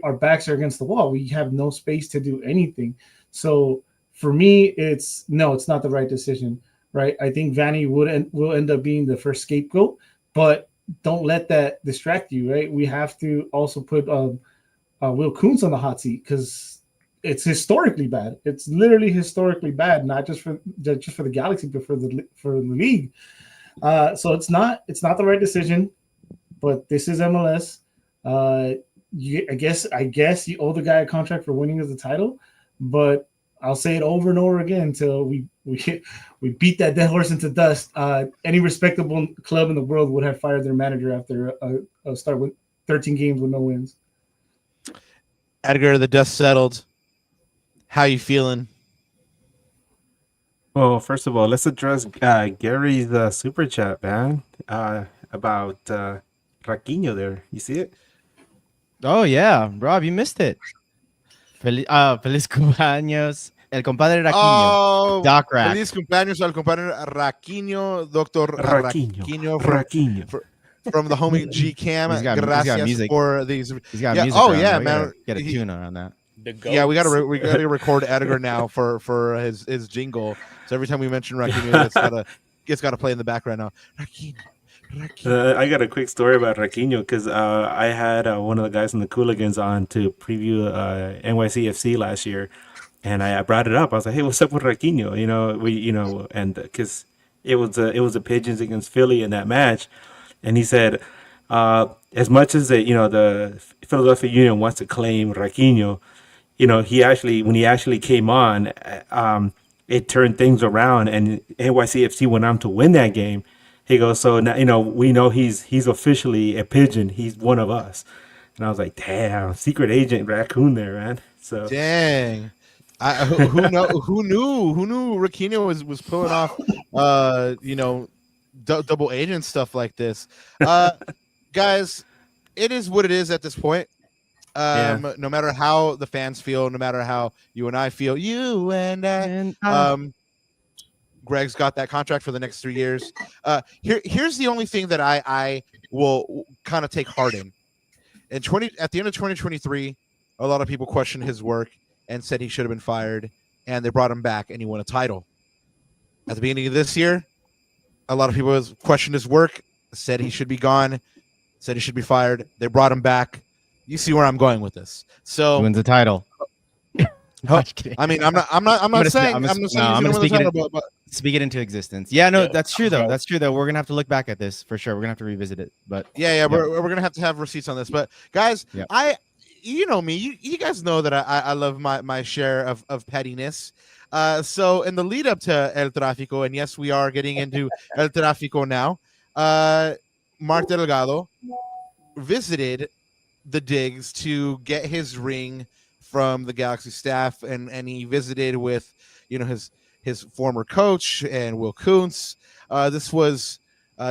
Our backs are against the wall. We have no space to do anything. So for me, it's not the right decision, right? I think Vanney will end up being the first scapegoat, but don't let that distract you, right? We have to also put Will Kuntz on the hot seat because it's historically bad. It's literally historically bad, not just for the Galaxy, but for the league. So it's not the right decision, but this is MLS. I guess you owe the guy a contract for winning the title, but I'll say it over and over again until we beat that dead horse into dust. Any respectable club in the world would have fired their manager after a start with 13 games with no wins. Edgar, the dust settled. How you feeling? Well, first of all, let's address Gary's super chat, man, about Raquinho there. You see it? Oh yeah, Rob, you missed it. Feliz cumpleaños, el compadre Raquinho. Oh, Doc Rack. Feliz cumpleaños al compadre Raquinho, Doctor Raquinho. From the homie G Cam. Gracias music for these. He's got music. Oh yeah, man. Get a tune on that. Yeah, we gotta record Edgar now for his jingle. So every time we mention Raquinho, it's gotta play in the background now. Raquinho. I got a quick story about Raquinho because I had one of the guys in the Cooligans on to preview NYCFC last year, and I brought it up. I was like, "Hey, what's up with Raquinho?" And because it was the Pigeons against Philly in that match, and he said, as much as the Philadelphia Union wants to claim Raquinho, when he actually came on, it turned things around, and NYCFC went on to win that game. He goes, so now we know he's officially a Pigeon. He's one of us. And I was like, damn, secret agent raccoon there, man. So dang, who knew Raquinho was pulling off double agent stuff like this. Guys, it is what it is at this point. No matter how the fans feel, no matter how you and I feel, Greg's got that contract for the next 3 years. Here's the only thing that I will kind of take heart in. At the end of 2023, a lot of people questioned his work and said he should have been fired, and they brought him back and he won a title. At the beginning of this year, a lot of people questioned his work, said he should be gone, said he should be fired. They brought him back. You see where I'm going with this. So he wins the title. I mean, I'm not saying. I'm gonna speak it into existence. Yeah, no, that's true though. That's true though. We're gonna have to look back at this for sure. We're gonna have to revisit it. But we're gonna have to have receipts on this. But guys, you know me. You guys know that I love my share of pettiness. So in the lead up to El Tráfico, and yes, we are getting into El Tráfico now. Mark Delgado visited the digs to get his ring from the Galaxy staff, and he visited with his former coach and Will Kuntz. This was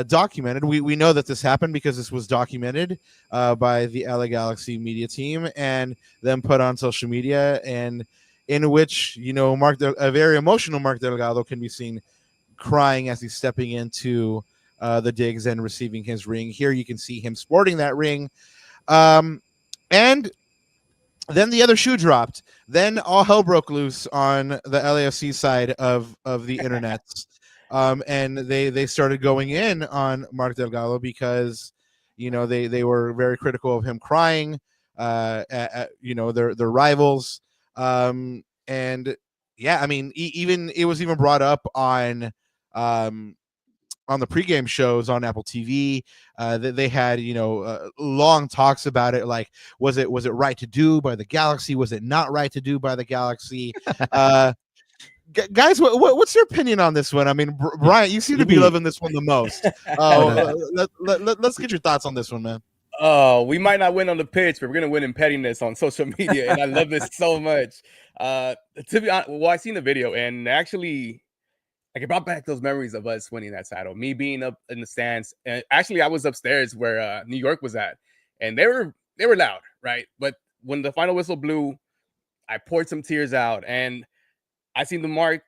documented. We know that this happened because this was documented by the LA Galaxy media team and then put on social media, and in which a very emotional Mark Delgado can be seen crying as he's stepping into the digs and receiving his ring. Here you can see him sporting that ring. And then the other shoe dropped. Then all hell broke loose on the LAFC side of the internet. And they started going in on Mark Delgado because, they were very critical of him crying at their rivals. And yeah, I mean, even it was even brought up on the pregame shows on Apple TV. They had long talks about it, like was it right to do by the Galaxy, was it not right to do by the Galaxy? Guys, what's your opinion on this one? I mean, Bryant, you seem to be loving this one the most. Let's get your thoughts on this one, man. Oh, we might not win on the pitch, but we're gonna win in pettiness on social media, and I love this so much. To be honest, I seen the video, and actually, it brought back those memories of us winning that title. Me being up in the stands, and actually, I was upstairs where New York was at, and they were loud, right? But when the final whistle blew, I poured some tears out, and I seen the Mark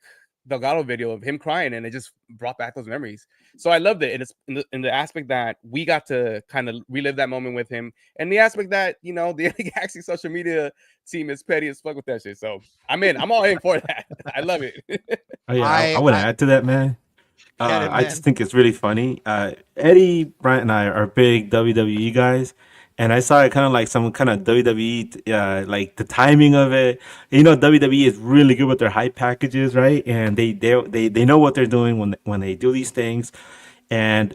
Delgado video of him crying, and it just brought back those memories. So I loved it. And it's in the aspect that we got to kind of relive that moment with him, and the aspect that the Galaxy social media team is petty as fuck with that shit. So I'm all in for that. I love it. Oh yeah, I would add to that, man. I just think it's really funny. Eddie, Bryant, and I are big WWE guys. And I saw it kind of like some kind of WWE, like the timing of it. WWE is really good with their hype packages, right? And they know what they're doing when they do these things. And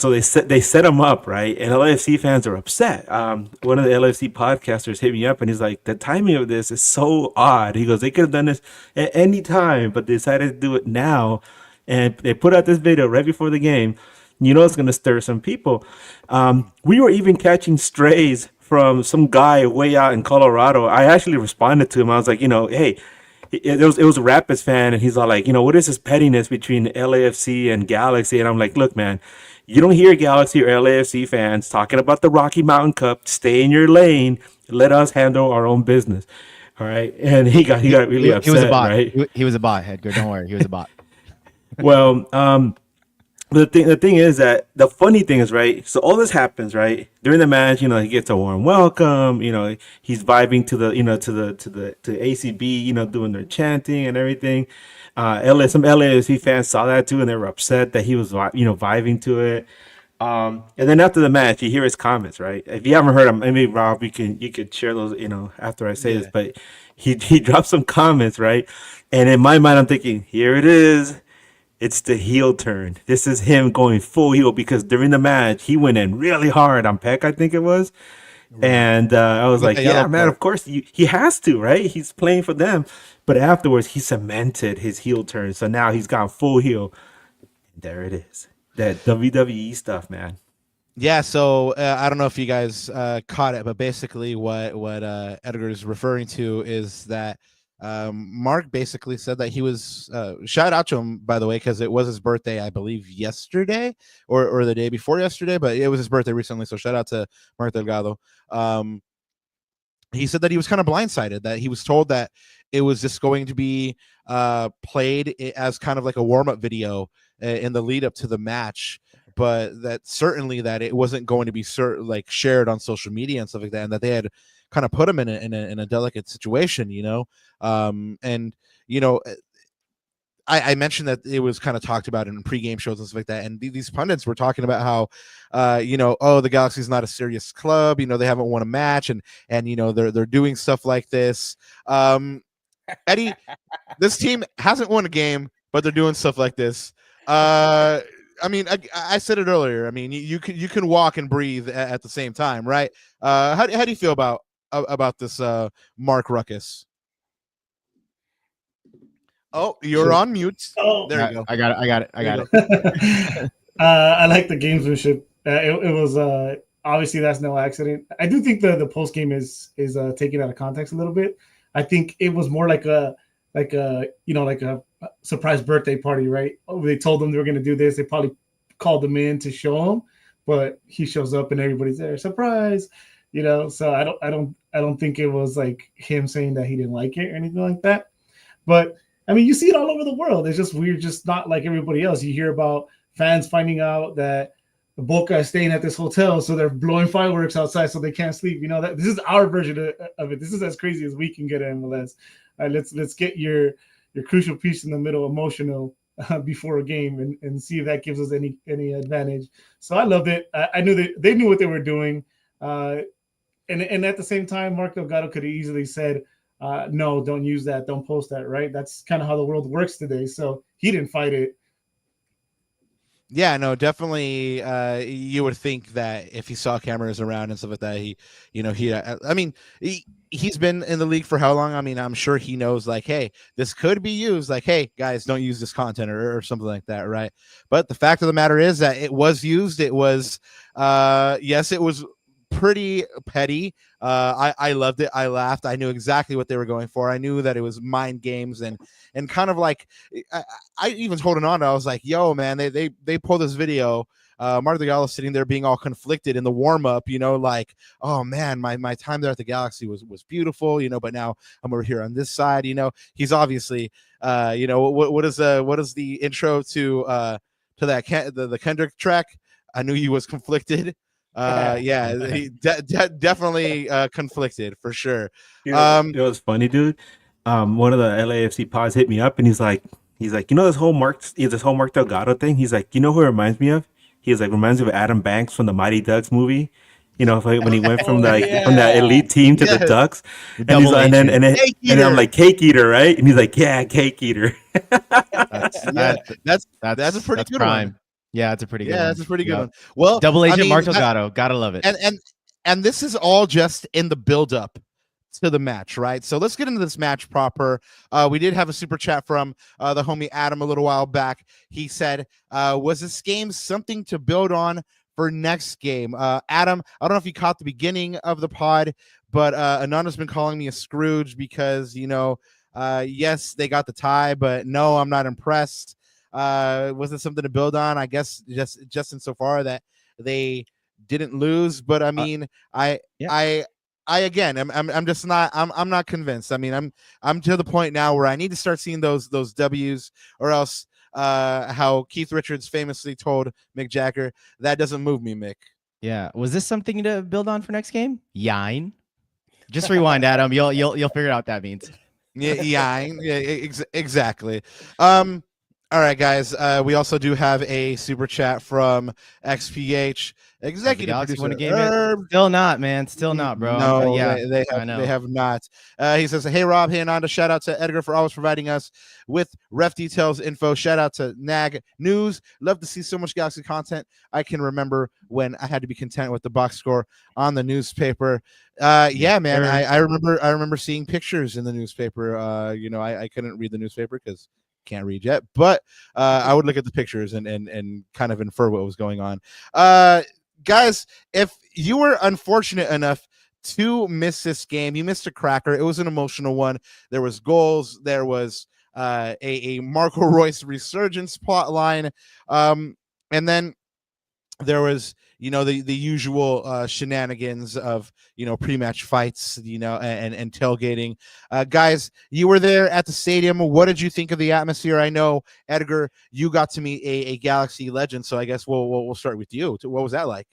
So they set him up, right? And LAFC fans are upset. One of the LAFC podcasters hit me up and he's like, the timing of this is so odd. He goes, they could have done this at any time, but they decided to do it now. And they put out this video right before the game. You know it's going to stir some people. We were even catching strays from some guy way out in Colorado. I actually responded to him. I was like, hey, it was a Rapids fan, and he's all like, what is this pettiness between LAFC and Galaxy? And I'm like, look, man, you don't hear Galaxy or LAFC fans talking about the Rocky Mountain Cup. Stay in your lane. Let us handle our own business. All right. And he got really upset. He was a bot. Right? He was a bot, Edgar. Don't worry. He was a bot. Well, the thing is that the funny thing is, right? So all this happens, right? During the match, he gets a warm welcome. He's vibing to the ACB, doing their chanting and everything. Some LAFC fans saw that too, and they were upset that he was, vibing to it. And then after the match, you hear his comments, right? If you haven't heard him, maybe Rob, you could share those, after I say this. But he dropped some comments, right? And in my mind, I'm thinking, here it is. It's the heel turn. This is him going full heel because during the match, he went in really hard on Peck, I think it was. Right. And I was like, yeah, man, of course, he has to, right? He's playing for them. But afterwards, he cemented his heel turn. So now he's gone full heel. There it is. That WWE stuff, man. Yeah, so I don't know if you guys caught it, but basically what Edgar is referring to is that Mark basically said that he was shout out to him, by the way, because it was his birthday, I believe, yesterday or the day before yesterday, but it was his birthday recently. So shout out to Mark Delgado. He said that he was kind of blindsided, that he was told that it was just going to be played as kind of like a warm-up video in the lead up to the match, but that certainly that it wasn't going to be shared on social media and stuff like that, and that they had kind of put him in a delicate situation, and I mentioned that it was kind of talked about in pregame shows and stuff like that, and these pundits were talking about how the Galaxy's not a serious club, they haven't won a match, and they're doing stuff like this. Eddie, this team hasn't won a game, but they're doing stuff like this. I said it earlier. I mean, you can walk and breathe at the same time, right? How do you feel about this Mark Ruckus? Oh, you're on mute. Oh, there you go. I got it. I like the gamesmanship. It was obviously that's no accident. I do think the post game is taken out of context a little bit. I think it was more like a surprise birthday party, right? They told them they were going to do this. They probably called him in to show him, but he shows up and everybody's there. Surprise, So I don't think it was like him saying that he didn't like it or anything like that. But I mean, you see it all over the world. It's just we're just not like everybody else. You hear about fans finding out that the Boca is staying at this hotel, so they're blowing fireworks outside so they can't sleep. That this is our version of it. This is as crazy as we can get at MLS. Let's get your crucial piece in the middle, emotional, before a game, and see if that gives us any advantage. So I loved it. I knew that they knew what they were doing, and at the same time, Mark Delgado could have easily said, "No, don't use that. Don't post that." Right? That's kind of how the world works today. So he didn't fight it. Yeah, no, definitely. You would think that if he saw cameras around and stuff like that, he's been in the league for how long? I mean, I'm sure he knows, like, hey, this could be used. Like, hey, guys, don't use this content or something like that, right? But the fact of the matter is that it was used. It was, yes, it was pretty petty. I loved it. I laughed. I knew exactly what they were going for. I knew that it was mind games and kind of like I even told Ananda, I was like, yo, man, they pulled this video. Marco Delgado sitting there being all conflicted in the warm-up, like, oh man, my time there at the Galaxy was beautiful, but now I'm over here on this side. He's obviously what is the intro to that the Kendrick track? I knew he was conflicted. He definitely conflicted for sure. It was funny, dude. One of the LAFC pods hit me up and he's like, this whole Mark Delgado thing. He's like, who it reminds me of? He's like, reminds me of Adam Banks from the Mighty Ducks movie. When he went from from that elite team to the Ducks, and he's like, and then I'm like, cake eater, right? And he's like, yeah, cake eater. That's a pretty good prime. one. Yeah, that's a pretty good one. That's a pretty good one. Well, double agent Mark Delgado, gotta love it. And this is all just in the build-up to the match, right? So let's get into this match proper. We did have a super chat from the homie Adam a little while back. He said, was this game something to build on for next game? Adam, I don't know if you caught the beginning of the pod, but Ananda's been calling me a Scrooge because, yes, they got the tie, but no, I'm not impressed. Was it something to build on? I guess just insofar that they didn't lose, but I mean, I'm just not, I'm not convinced. I mean, I'm to the point now where I need to start seeing those W's, or else how Keith Richards famously told Mick Jagger, that doesn't move me, Mick. Yeah. Was this something to build on for next game? Yine. Just rewind, Adam. You'll figure out what that means. Yeah, exactly. All right, guys. We also do have a super chat from XPH, executive producer. Game still not, man. Still not, bro. No, they have not. He says, "Hey Rob, hey Ananda. Shout out to Edgar for always providing us with ref details info. Shout out to Nag News. Love to see so much Galaxy content. I can remember when I had to be content with the box score on the newspaper. Yeah, man. I remember seeing pictures in the newspaper. I couldn't read the newspaper because can't read yet, but I would look at the pictures and kind of infer what was going on. Guys, if you were unfortunate enough to miss this game, you missed a cracker. It was an emotional one. There was goals. There was a Marco Reus resurgence plot line, and then there was the usual shenanigans of pre-match fights, and tailgating. Guys, you were there at the stadium. What did you think of the atmosphere? I know, Edgar, you got to meet a Galaxy legend, so I guess we'll start with you. What was that like?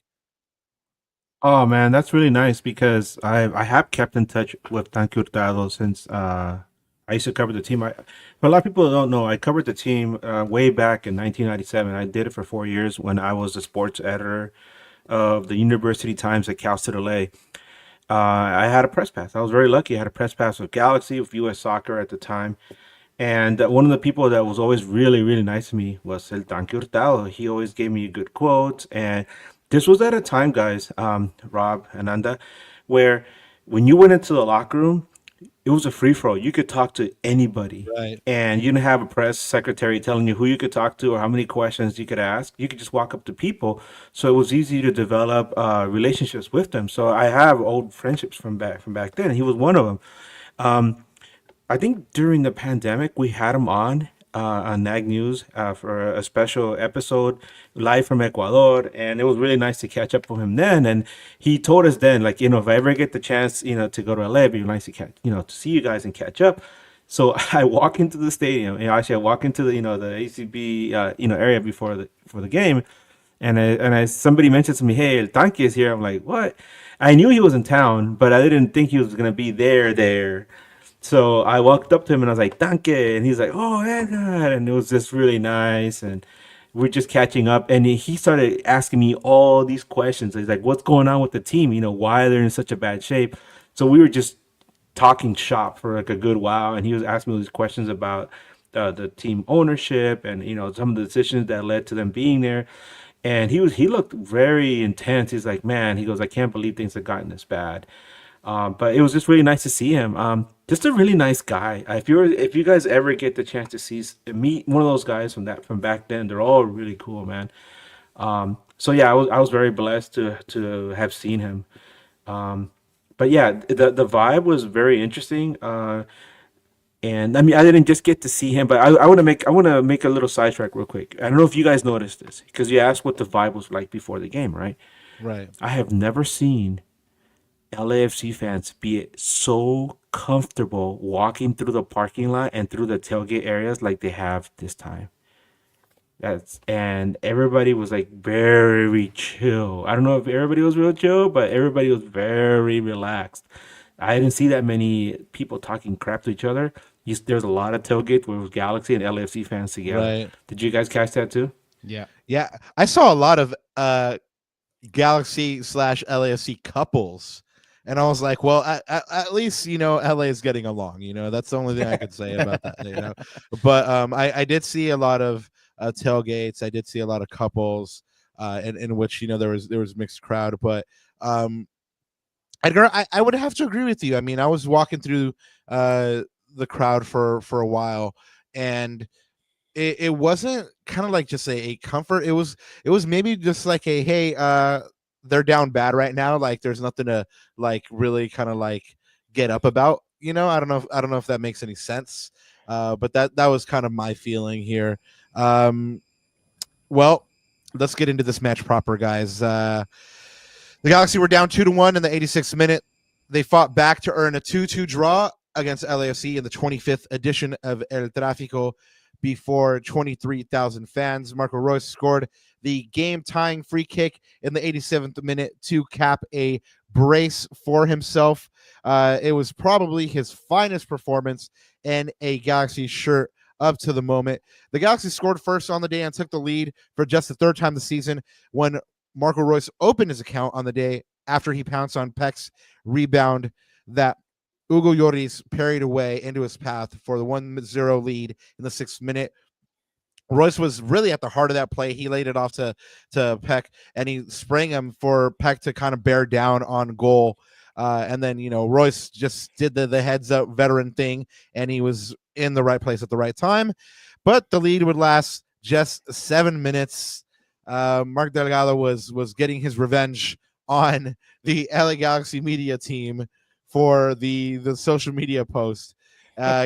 Oh man, that's really nice because I have kept in touch with Tanque Hurtado since I used to cover the team. But a lot of people don't know, I covered the team way back in 1997. I did it for 4 years when I was the sports editor of the University Times at Cal State LA. I had a press pass. I was very lucky. I had a press pass with Galaxy, with US Soccer at the time. And one of the people that was always really, really nice to me was El Tanque Hurtado. He always gave me good quotes. And this was at a time, guys, Rob, Ananda, where when you went into the locker room, it was a free-for-all. You could talk to anybody. Right. And you didn't have a press secretary telling you who you could talk to or how many questions you could ask. You could just walk up to people. So it was easy to develop relationships with them. So I have old friendships from back then. And he was one of them. I think during the pandemic, we had him on NAG News for a special episode live from Ecuador, and it was really nice to catch up with him then. And he told us then, like, if I ever get the chance, to go to LA, it'd be nice to to see you guys and catch up. So I walk into the stadium, actually I walk into the the ACB area before the game, and somebody mentioned to me, "Hey, El Tanque is here." I'm like, "What?" I knew he was in town, but I didn't think he was gonna be there. So I walked up to him and I was like, "Tanque," and he's like, "Oh, Edgar," and it was just really nice, and we're just catching up. And he started asking me all these questions. He's like, "What's going on with the team? Why they're in such a bad shape?" So we were just talking shop for like a good while, and he was asking me all these questions about the team ownership and some of the decisions that led to them being there. And he looked very intense. He's like, "Man," he goes, "I can't believe things have gotten this bad." But it was just really nice to see him. Just a really nice guy. If you guys ever get the chance to meet one of those guys from back then, they're all really cool, man. So yeah, I was very blessed to have seen him. But yeah, the vibe was very interesting. And I mean, I didn't just get to see him, but I want to make a little sidetrack real quick. I don't know if you guys noticed this, because you asked what the vibe was like before the game, right? Right. I have never seen LAFC fans be so comfortable walking through the parking lot and through the tailgate areas like they have this time. And everybody was like very chill. I don't know if everybody was real chill, but everybody was very relaxed. I didn't see that many people talking crap to each other. There's a lot of tailgates where it was Galaxy and LAFC fans together. Right. Did you guys catch that too? Yeah. I saw a lot of Galaxy / LAFC couples, and I was like, well, at least LA is getting along. That's the only thing I could say about that. But I did see a lot of tailgates. I did see a lot of couples, in which there was mixed crowd. But Edgar, I would have to agree with you. I mean, I was walking through the crowd for a while, and it wasn't kind of like just a comfort. It was maybe just like a, hey, they're down bad right now. Like there's nothing to like really kind of like get up about. I don't know if that makes any sense. But that was kind of my feeling here. Well, let's get into this match proper, guys. The Galaxy were down 2-1 in the 86th minute. They fought back to earn a 2-2 draw against LAFC in the 25th edition of El Tráfico before 23,000 fans. Marco Reus scored the game-tying free kick in the 87th minute to cap a brace for himself. It was probably his finest performance in a Galaxy shirt up to the moment. The Galaxy scored first on the day and took the lead for just the third time this season when Marco Reus opened his account on the day after he pounced on Peck's rebound that Hugo Lloris parried away into his path for the 1-0 lead in the 6th minute. Reus was really at the heart of that play. He laid it off to Peck, and he sprang him for Peck to kind of bear down on goal. And then, Reus just did the heads-up veteran thing, and he was in the right place at the right time. But the lead would last just 7 minutes. Mark Delgado was getting his revenge on the LA Galaxy media team for the social media post.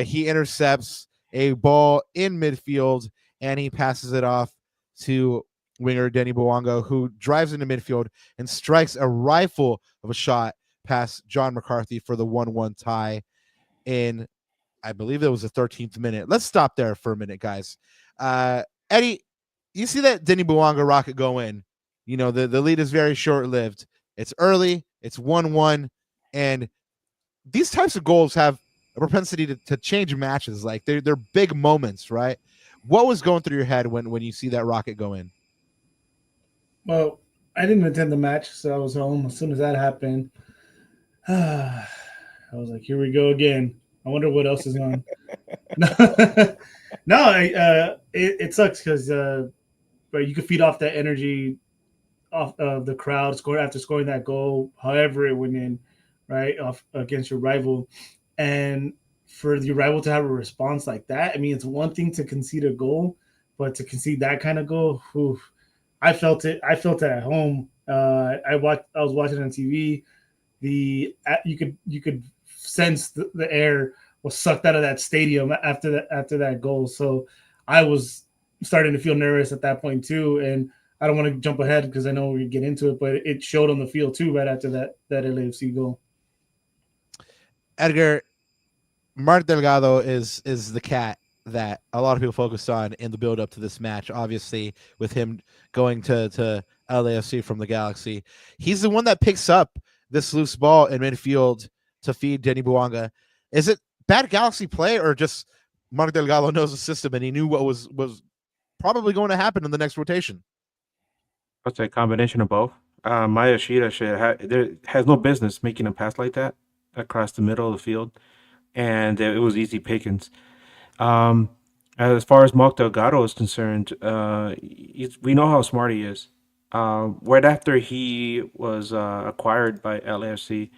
He intercepts a ball in midfield, and he passes it off to winger Denis Bouanga, who drives into midfield and strikes a rifle of a shot past John McCarthy for the 1-1 tie in, I believe it was the 13th minute. Let's stop there for a minute, guys. Eddie, you see that Denis Bouanga rocket go in. The lead is very short-lived. It's early. It's 1-1. And these types of goals have a propensity to change matches. Like they're big moments, right? What was going through your head when you see that rocket go in? Well, I didn't attend the match, so I was home as soon as that happened. I was like, here we go again. I wonder what else is on. No, it sucks because you could feed off that energy off of the crowd after scoring that goal, however it went in, right, off against your rival. And for your rival to have a response like that, I mean, it's one thing to concede a goal, but to concede that kind of goal, I felt it. I felt it at home. I was watching on TV. You could sense the air was sucked out of that stadium after that goal. So I was starting to feel nervous at that point too. And I don't want to jump ahead because I know we get into it, but it showed on the field too right after that LAFC goal. Edgar, Mark Delgado is the cat that a lot of people focused on in the build up to this match. Obviously, with him going to LAFC from the Galaxy, he's the one that picks up this loose ball in midfield to feed Denis Bouanga. Is it bad Galaxy play, or just Mark Delgado knows the system and he knew what was probably going to happen in the next rotation? That's a combination of both. Maya Shida has no business making a pass like that across the middle of the field, and it was easy pickings. As far as Mark Delgado is concerned, we know how smart he is. Right after he was acquired by LAFC,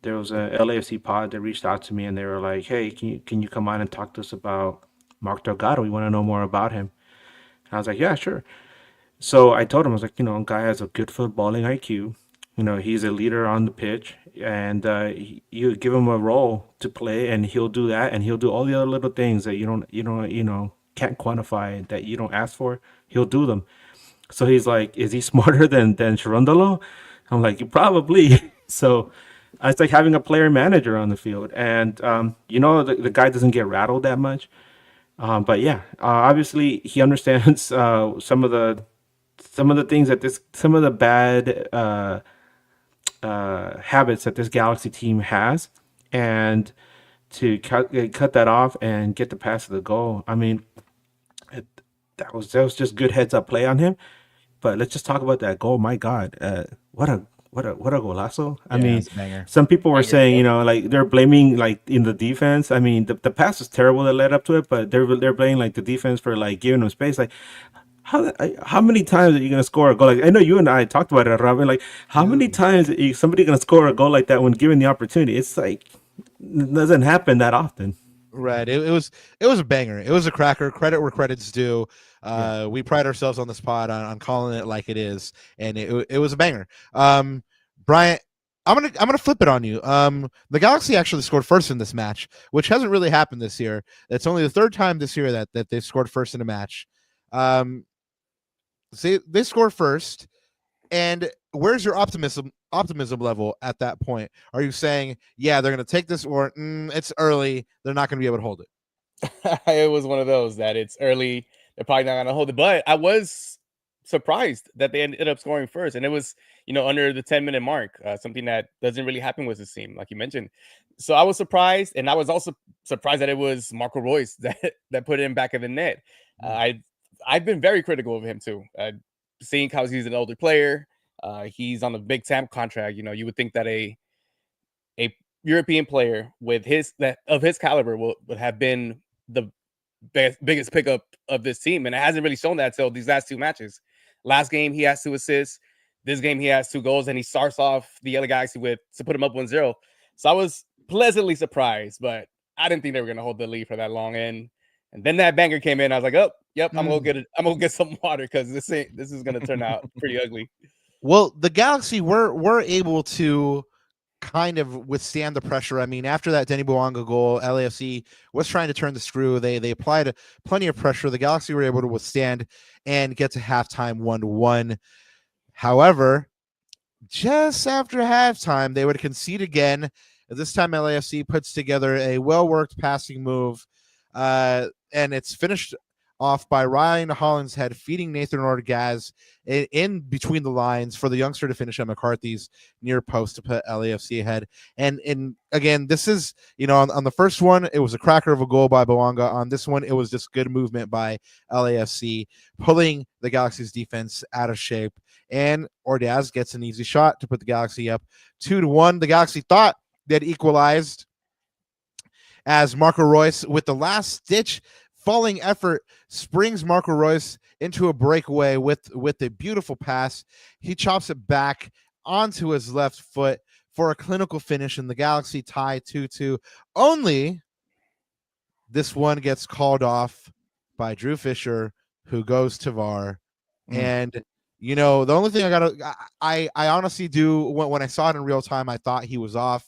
there was a LAFC pod that reached out to me, and they were like, "Hey, can you come on and talk to us about Mark Delgado? We want to know more about him." And I was like, "Yeah, sure." So I told him, I was like, guy has a good footballing IQ. He's a leader on the pitch, and you give him a role to play, and he'll do that, and he'll do all the other little things that you can't quantify, that you don't ask for. He'll do them. So he's like, is he smarter than Cherundolo? I'm like, probably. So it's like having a player manager on the field, and the guy doesn't get rattled that much. But yeah, obviously he understands some of the things that some of the bad habits that this Galaxy team has, and to cut that off and get the pass to the goal. I mean, that was just good heads up play on him. But let's just talk about that goal. My God, what what a golazo. I Yeah, mean, it's a banger. some people were Banger, saying, yeah. you know, like they're blaming like in the defense. I mean, the pass is terrible that led up to it, but they're blaming like the defense for like giving them space. Like how many times are you gonna score a goal? Like I know you and I talked about it, Robin. Like how many times is somebody gonna score a goal like that when given the opportunity? It's like it doesn't happen that often. Right. It was a banger. It was a cracker. Credit where credit's due. We pride ourselves on this pod on calling it like it is, and it was a banger. Bryant, I'm gonna flip it on you. The Galaxy actually scored first in this match, which hasn't really happened this year. It's only the third time this year that they've scored first in a match. See, they scored first, and where's your optimism level at that point? Are you saying, yeah, they're going to take this, or it's early, they're not going to be able to hold it? It was one of those that it's early, they're probably not going to hold it. But I was surprised that they ended up scoring first, and it was, you know, under the 10-minute mark, something that doesn't really happen with this team, like you mentioned. So I was surprised, and I was also surprised that it was Marco Reus that put it in back of the net. I've been very critical of him too, seeing how he's an older player. He's on a big TAM contract. You know, you would think that a European player with his caliber would have been the biggest pickup of this team, and it hasn't really shown that till these last two matches. Last game he has 2 assists. This game he has 2 goals, and he starts off the LA Galaxy to put him up 1-0. So I was pleasantly surprised, but I didn't think they were going to hold the lead for that long. And then that banger came in. I was like, oh, yep, I'm gonna get some water because this is gonna turn out pretty ugly. Well, the Galaxy were able to kind of withstand the pressure. I mean, after that Denis Bouanga goal, LAFC was trying to turn the screw. They applied plenty of pressure. The Galaxy were able to withstand and get to halftime 1-1. However, just after halftime, they would concede again. This time, LAFC puts together a well-worked passing move, and it's finished off by Ryan Hollinshead feeding Nathan Ortega in between the lines for the youngster to finish at McCarthy's near post to put LAFC ahead. And again, this is, you know, on the first one, it was a cracker of a goal by Bouanga. On this one, it was just good movement by LAFC, pulling the Galaxy's defense out of shape. And Ordaz gets an easy shot to put the Galaxy up 2-1. The Galaxy thought they'd equalized as Marco Reus, with the last-ditch falling effort, springs Marco Reus into a breakaway with a beautiful pass. He chops it back onto his left foot for a clinical finish, and the Galaxy tie 2-2. Only this one gets called off by Drew Fisher, who goes to VAR. And, you know, the only thing I honestly do, when I saw it in real time, I thought he was off.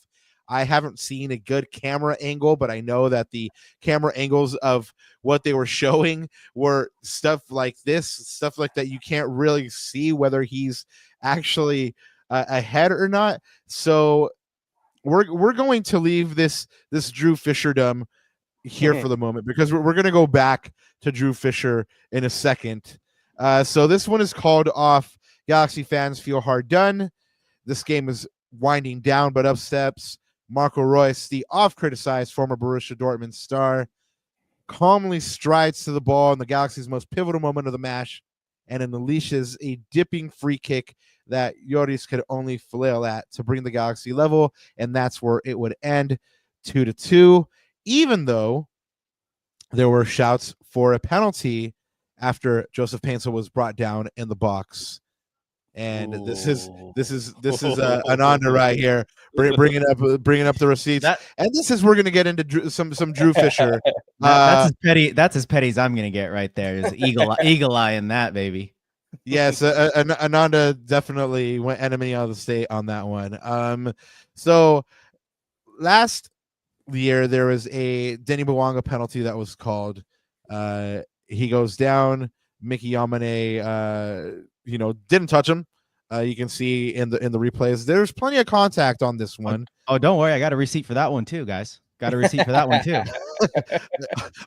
I haven't seen a good camera angle, but I know that the camera angles of what they were showing were stuff like this, stuff like that. You can't really see whether he's actually ahead or not. So we're going to leave this Drew Fisherdom here for the moment, because we're going to go back to Drew Fisher in a second. So this one is called off. Galaxy fans feel hard done. This game is winding down, but up steps Marco Reus, the oft-criticized former Borussia Dortmund star, calmly strides to the ball in the Galaxy's most pivotal moment of the match, and unleashes a dipping free kick that Lloris could only flail at to bring the Galaxy level, and that's where it would end 2-2, even though there were shouts for a penalty after Joseph Paintsel was brought down in the box. And this is Ananda right here, bringing up the receipts. And this is, we're gonna get into some Drew Fisher. That's as petty. That's as petty as I'm gonna get right there. There's eagle eye in that, baby. Yes, Ananda definitely went enemy of the state on that one. So last year there was a Denis Bouanga penalty that was called. He goes down. Mickey Yamane, didn't touch him. You can see in the replays, there's plenty of contact on this one. Oh, don't worry, I got a receipt for that one too, guys. Got a receipt for that one too.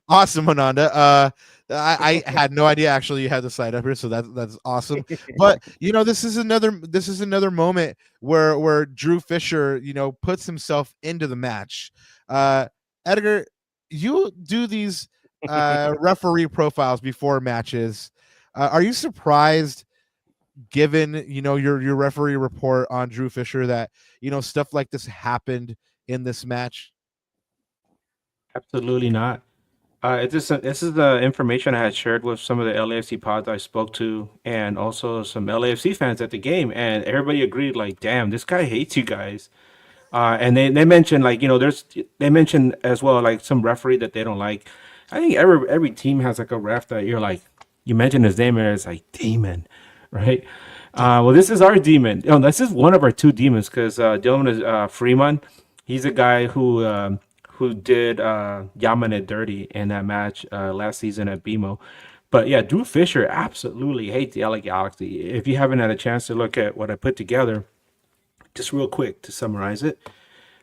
Awesome, Ananda. I had no idea actually you had the site up here, so that's awesome. But this is another moment where Drew Fisher puts himself into the match. Edgar, you do these referee profiles before matches. Are you surprised given your referee report on Drew Fisher that stuff like this happened in this match? Absolutely not. This is the information I had shared with some of the LAFC pods I spoke to, and also some LAFC fans at the game, and everybody agreed, like, damn, this guy hates you guys. And they mentioned, like, they mentioned as well, like, some referee that they don't like. I think every team has like a ref that you're like, you mention his name and it's like demon, right? Well, this is our demon. This is one of our two demons, because Dylan is Freeman. He's a guy who did Yamane dirty in that match last season at BMO. But yeah, Drew Fisher absolutely hates the LA Galaxy. If you haven't had a chance to look at what I put together, just real quick to summarize it,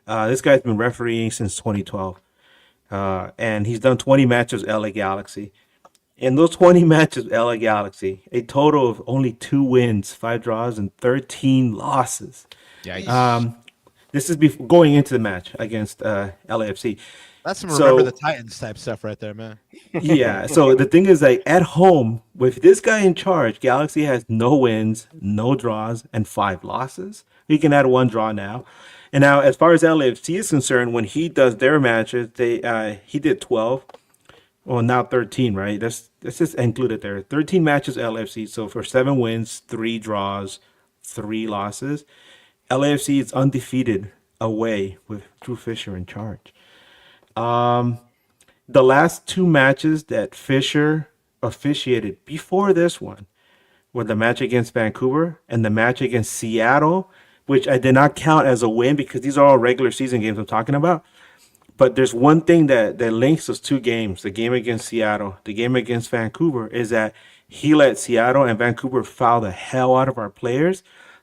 this guy's been refereeing since 2012. And he's done 20 matches with LA Galaxy. In those 20 matches with LA Galaxy, a total of only 2 wins, 5 draws, and 13 losses. Yikes. This is going into the match against LAFC. That's some remember the Titans type stuff right there, man. Yeah. So the thing is, like, at home with this guy in charge, Galaxy has no wins, no draws, and 5 losses. He can add 1 draw now. And now, as far as LAFC is concerned, when he does their matches, he did 12. Well, now 13, right? That's just included there. 13 matches LAFC. So for 7 wins, 3 draws, 3 losses. LAFC is undefeated away with Drew Fisher in charge. The last 2 matches that Fisher officiated before this one were the match against Vancouver and the match against Seattle, which I did not count as a win because these are all regular season games I'm talking about. But there's one thing that links those 2 games, the game against Seattle, the game against Vancouver, is that he let Seattle and Vancouver foul the hell out of our players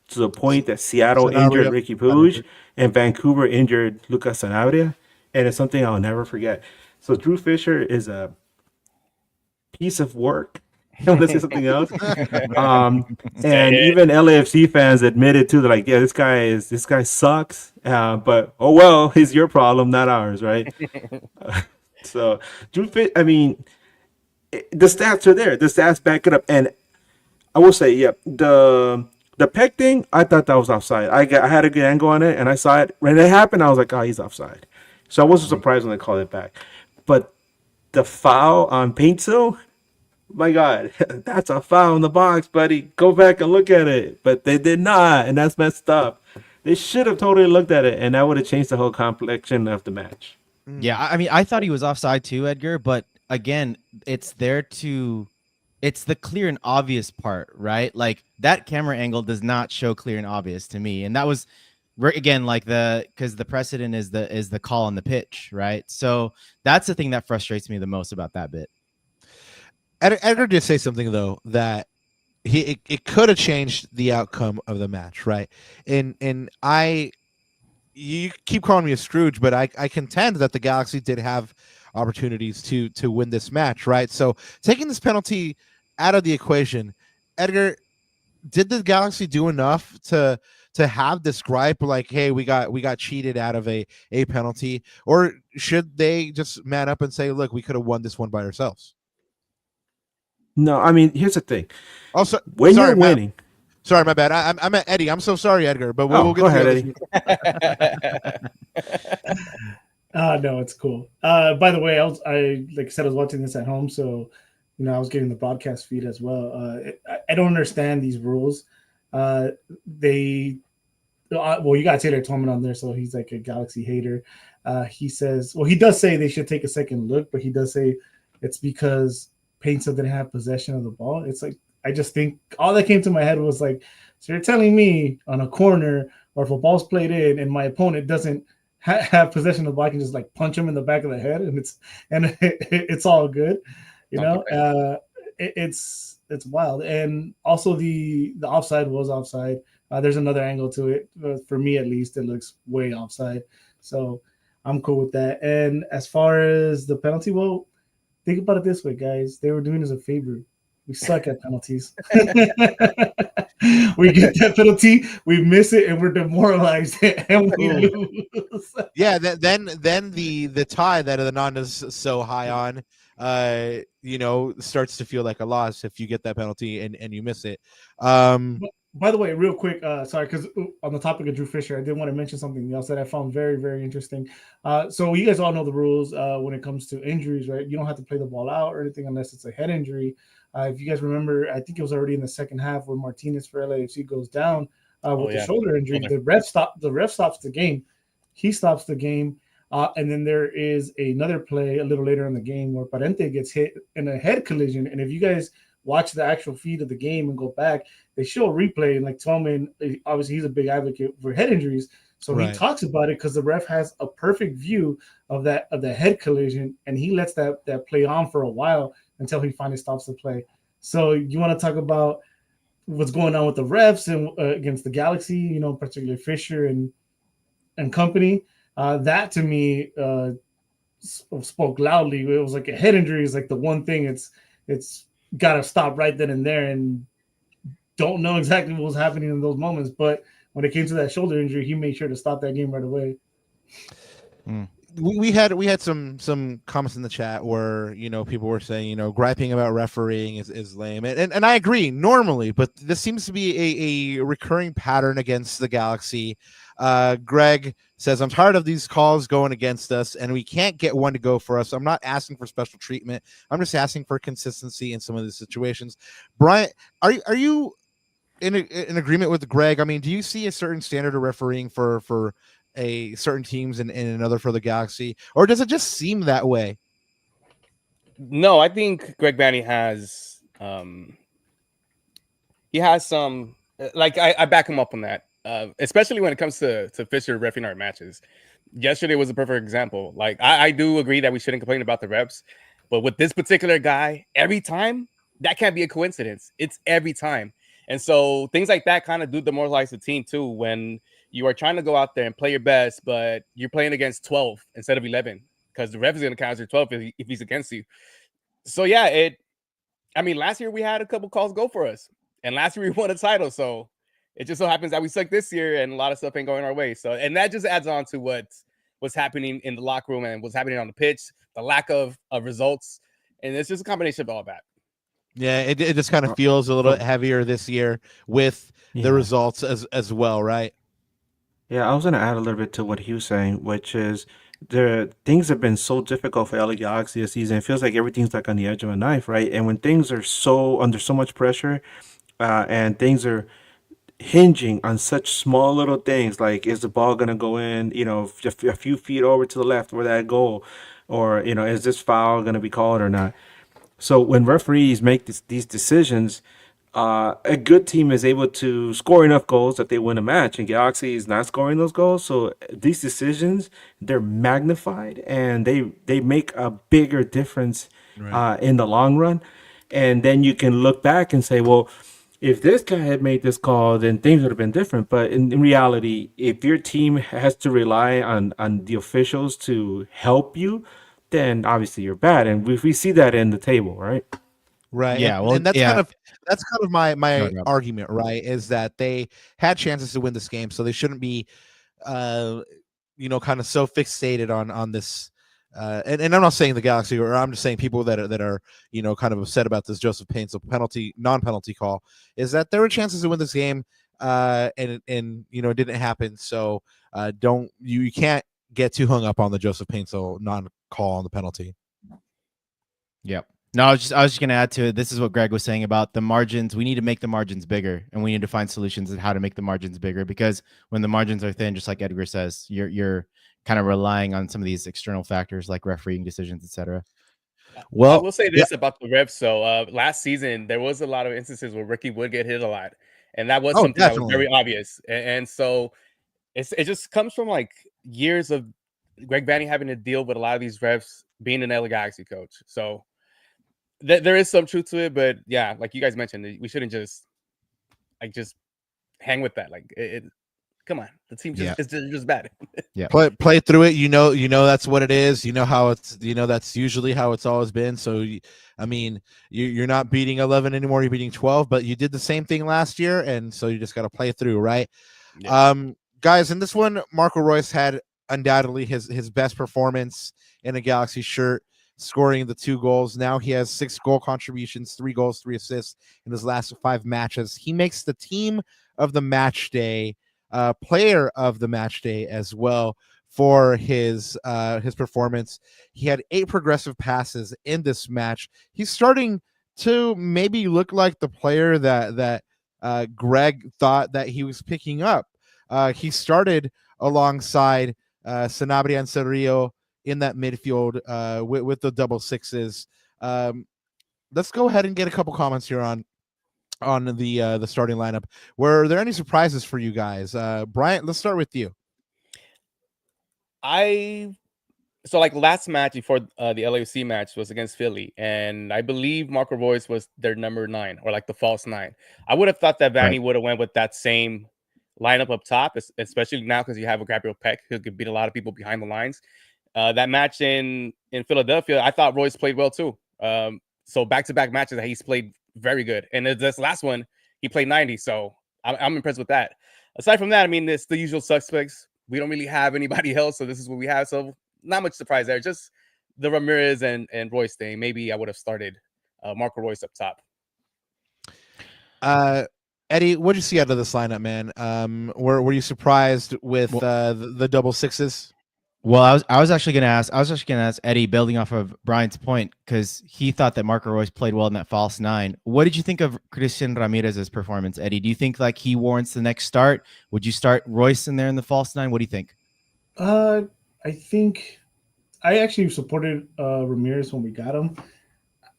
to the point that Seattle injured Ricky Puig and Vancouver injured Lucas Sanabria. And it's something I'll never forget. So Drew Fisher is a piece of work. Let's say something else. And even LAFC fans admitted too. They're like, "Yeah, this guy sucks." But oh well, it's your problem, not ours, right? So, I mean, the stats are there. The stats back it up, and I will say, yeah, the peg thing, I thought that was offside. I had a good angle on it, and I saw it when it happened. I was like, "Oh, he's offside." So I wasn't surprised when they called it back. But the foul on Paintsil, my God, that's a foul in the box, buddy. Go back and look at it. But they did not, and that's messed up. They should have totally looked at it, and that would have changed the whole complexion of the match. Yeah, I mean, I thought he was offside too, Edgar. But again, it's the clear and obvious part, right? Like, that camera angle does not show clear and obvious to me. And that was, again, like, because the precedent is the call on the pitch, right? So that's the thing that frustrates me the most about that bit. Edgar did say something though that it could have changed the outcome of the match, right? And you keep calling me a Scrooge, but I contend that the Galaxy did have opportunities to win this match, right? So taking this penalty out of the equation, Edgar, did the Galaxy do enough to have this gripe like, hey, we got cheated out of a penalty, or should they just man up and say, look, we could have won this one by ourselves? No, I mean, here's the thing. Also, when you're winning, sorry, my bad. I'm at Eddie. I'm so sorry, Edgar. But we'll get go ahead, Eddie. No, it's cool. By the way, I like I said, I was watching this at home, so I was getting the broadcast feed as well. I don't understand these rules. You got Taylor Tolman on there, so he's like a Galaxy hater. He says, he does say they should take a second look, but he does say it's because Paintsil didn't have possession of the ball. It's like, I just think all that came to my head was like, so you're telling me on a corner or if a ball's played in and my opponent doesn't have possession of the ball, I can just like punch him in the back of the head and it's all good, it's wild. And also the offside was offside. There's another angle to it. For me, at least, it looks way offside. So I'm cool with that. And as far as the penalty, well, think about it this way, guys. They were doing us a favor. We suck at penalties. We get that penalty, we miss it, and we're demoralized, and we lose. Yeah, then the tie that Anand is so high on, starts to feel like a loss if you get that penalty and you miss it. By the way, real quick, sorry, because on the topic of Drew Fisher, I did want to mention something else that I found very, very interesting. So you guys all know the rules when it comes to injuries, right? You don't have to play the ball out or anything unless it's a head injury. If you guys remember, I think it was already in the second half where Martinez for LAFC goes down with the shoulder injury. The ref stops the game. He stops the game. And then there is another play a little later in the game where Bryant gets hit in a head collision. And if you guys watch the actual feed of the game and go back, they show a replay, and like Tillman, obviously he's a big advocate for head injuries, so he talks about it because the ref has a perfect view of the head collision, and he lets that play on for a while until he finally stops the play. So you want to talk about what's going on with the refs and against the Galaxy, particularly Fisher and company. That to me spoke loudly. It was like a head injury is like the one thing it's got to stop right then and there, and don't know exactly what was happening in those moments. But when it came to that shoulder injury, he made sure to stop that game right away. We had some comments in the chat where people were saying griping about refereeing is lame, and I agree normally, but this seems to be a recurring pattern against the Galaxy. Greg says, I'm tired of these calls going against us, and we can't get one to go for us. I'm not asking for special treatment. I'm just asking for consistency in some of these situations. Bryant, are you in agreement with Greg? I mean, do you see a certain standard of refereeing for a certain teams and another for the Galaxy, or does it just seem that way? No, I think Greg Vanney has some I back him up on that. Especially when it comes to Fisher reffing our matches. Yesterday was a perfect example. Like I do agree that we shouldn't complain about the reps, but with this particular guy, every time, that can't be a coincidence. It's every time. And so things like that kind of do demoralize the team too, when you are trying to go out there and play your best, but you're playing against 12 instead of 11 because the ref is going to count as your 12 if he's against you. So yeah, last year we had a couple calls go for us, and last year we won a title. So it just so happens that we suck this year and a lot of stuff ain't going our way. So, and that just adds on to what's happening in the locker room and what's happening on the pitch, the lack of results. And it's just a combination of all that. Yeah, it just kind of feels a little bit heavier this year with the results as well, right? Yeah, I was going to add a little bit to what he was saying, which is things have been so difficult for LA Galaxy this season. It feels like everything's like on the edge of a knife, right? And when things are under so much pressure and things are hinging on such small little things, like is the ball going to go in, just a few feet over to the left where that goal, or, is this foul going to be called or not? So when referees make these decisions, a good team is able to score enough goals that they win a match, and Galaxy is not scoring those goals. So these decisions, they're magnified and they make a bigger difference in the long run. And then you can look back and say, well, if this guy had made this call, then things would have been different. But in reality, if your team has to rely on the officials to help you, then obviously you're bad. And we see that in the table, right? Right. Yeah. And that's kind of my argument, right? Is that they had chances to win this game, so they shouldn't be, kind of so fixated on this. And I'm not saying the Galaxy, or I'm just saying people that are kind of upset about this Joseph Paints non-penalty call, is that there were chances to win this game, and it didn't happen. So you can't get too hung up on the Joseph Paints non-call on the penalty. Yep. No, I was just going to add to it. This is what Greg was saying about the margins. We need to make the margins bigger, and we need to find solutions on how to make the margins bigger, because when the margins are thin, just like Edgar says, you're kind of relying on some of these external factors like refereeing decisions, etc. Well, I will say this about the refs. So last season, there was a lot of instances where Ricky would get hit a lot, and that was something that was very obvious. And so it just comes from like years of Greg Vanney having to deal with a lot of these refs being an LA Galaxy coach. So there is some truth to it, but yeah, like you guys mentioned, we shouldn't just hang with that. Like come on, the team is just bad. Yeah, play through it. That's what it is. How it's. That's usually how it's always been. So, you're not beating 11 anymore. You're beating 12, but you did the same thing last year, and so you just got to play through, right? Yeah. Guys, in this one, Marco Reus had undoubtedly his best performance in a Galaxy shirt scoring the 2 goals. Now he has 6 goal contributions, 3 goals, 3 assists in his last 5 matches. He makes the team of the match day, player of the match day as well for his performance. He had 8 progressive passes in this match. He's starting to maybe look like the player that Greg thought that he was picking up. He started alongside Sanabria and Cerrillo in that midfield with the double sixes. Let's go ahead and get a couple comments here on the starting lineup. Were there any surprises for you guys? Bryant, let's start with you. So like last match before the LAFC match was against Philly, and I believe Marco Reus was their number 9 or like the false 9. I would have thought that Vanney would have went with that same lineup up top, especially now because you have a Gabriel Peck who could beat a lot of people behind the lines. That match in Philadelphia, I thought Reus played well too. So back-to-back matches that he's played very good, and this last one he played 90. So I'm impressed with that. Aside from that, I mean, it's the usual suspects. We don't really have anybody else, so this is what we have. So not much surprise there. Just the Ramirez and Reus thing. Maybe I would have started Marco Reus up top. Eddie, what did you see out of this lineup, man? Were you surprised with the double sixes? Well, I was actually gonna ask Eddie, building off of Brian's point, because he thought that Marco Reus played well in that false 9. What did you think of Christian Ramirez's performance, Eddie? Do you think like he warrants the next start? Would you start Reus in there in the false 9? What do you think? I think I actually supported Ramirez when we got him.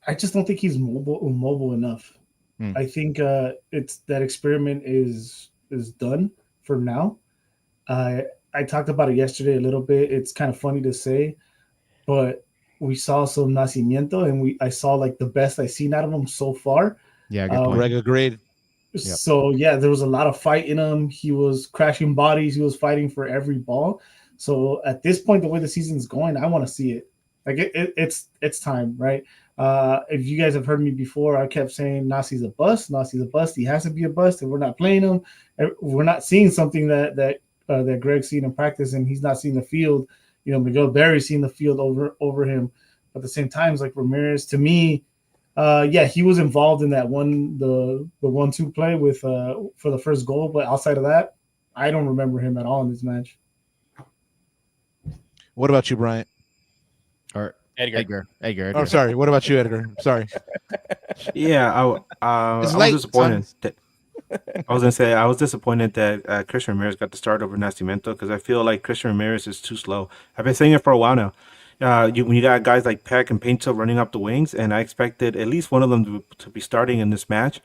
I just don't think he's mobile enough. I think it's that experiment is done for now. I talked about it yesterday a little bit. It's kind of funny to say, but we saw some Nascimiento, and I saw like the best I've seen out of him so far. Yeah, good point. Greg agreed. Yep. So yeah, there was a lot of fight in him. He was crashing bodies. He was fighting for every ball. So at this point, the way the season's going, I want to see it. Like it's time, right? If you guys have heard me before, I kept saying Nasi's a bust. Nasi's a bust. He has to be a bust, and we're not playing him. We're not seeing something that Greg's seen in practice, and he's not seeing the field. You know, Miguel Berry's seeing the field over him. But at the same time, it's like Ramirez, to me, he was involved in that the 1-2 play with for the first goal. But outside of that, I don't remember him at all in this match. What about you, Bryant? Or Edgar. Oh, sorry. What about you, Edgar? Sorry. Yeah, I was disappointed. I was gonna say I was disappointed that Christian Ramirez got the start over Nascimento, because I feel like Christian Ramirez is too slow. I've been saying it for a while now. When you got guys like Peck and Pinto running up the wings, and I expected at least one of them to be starting in this match.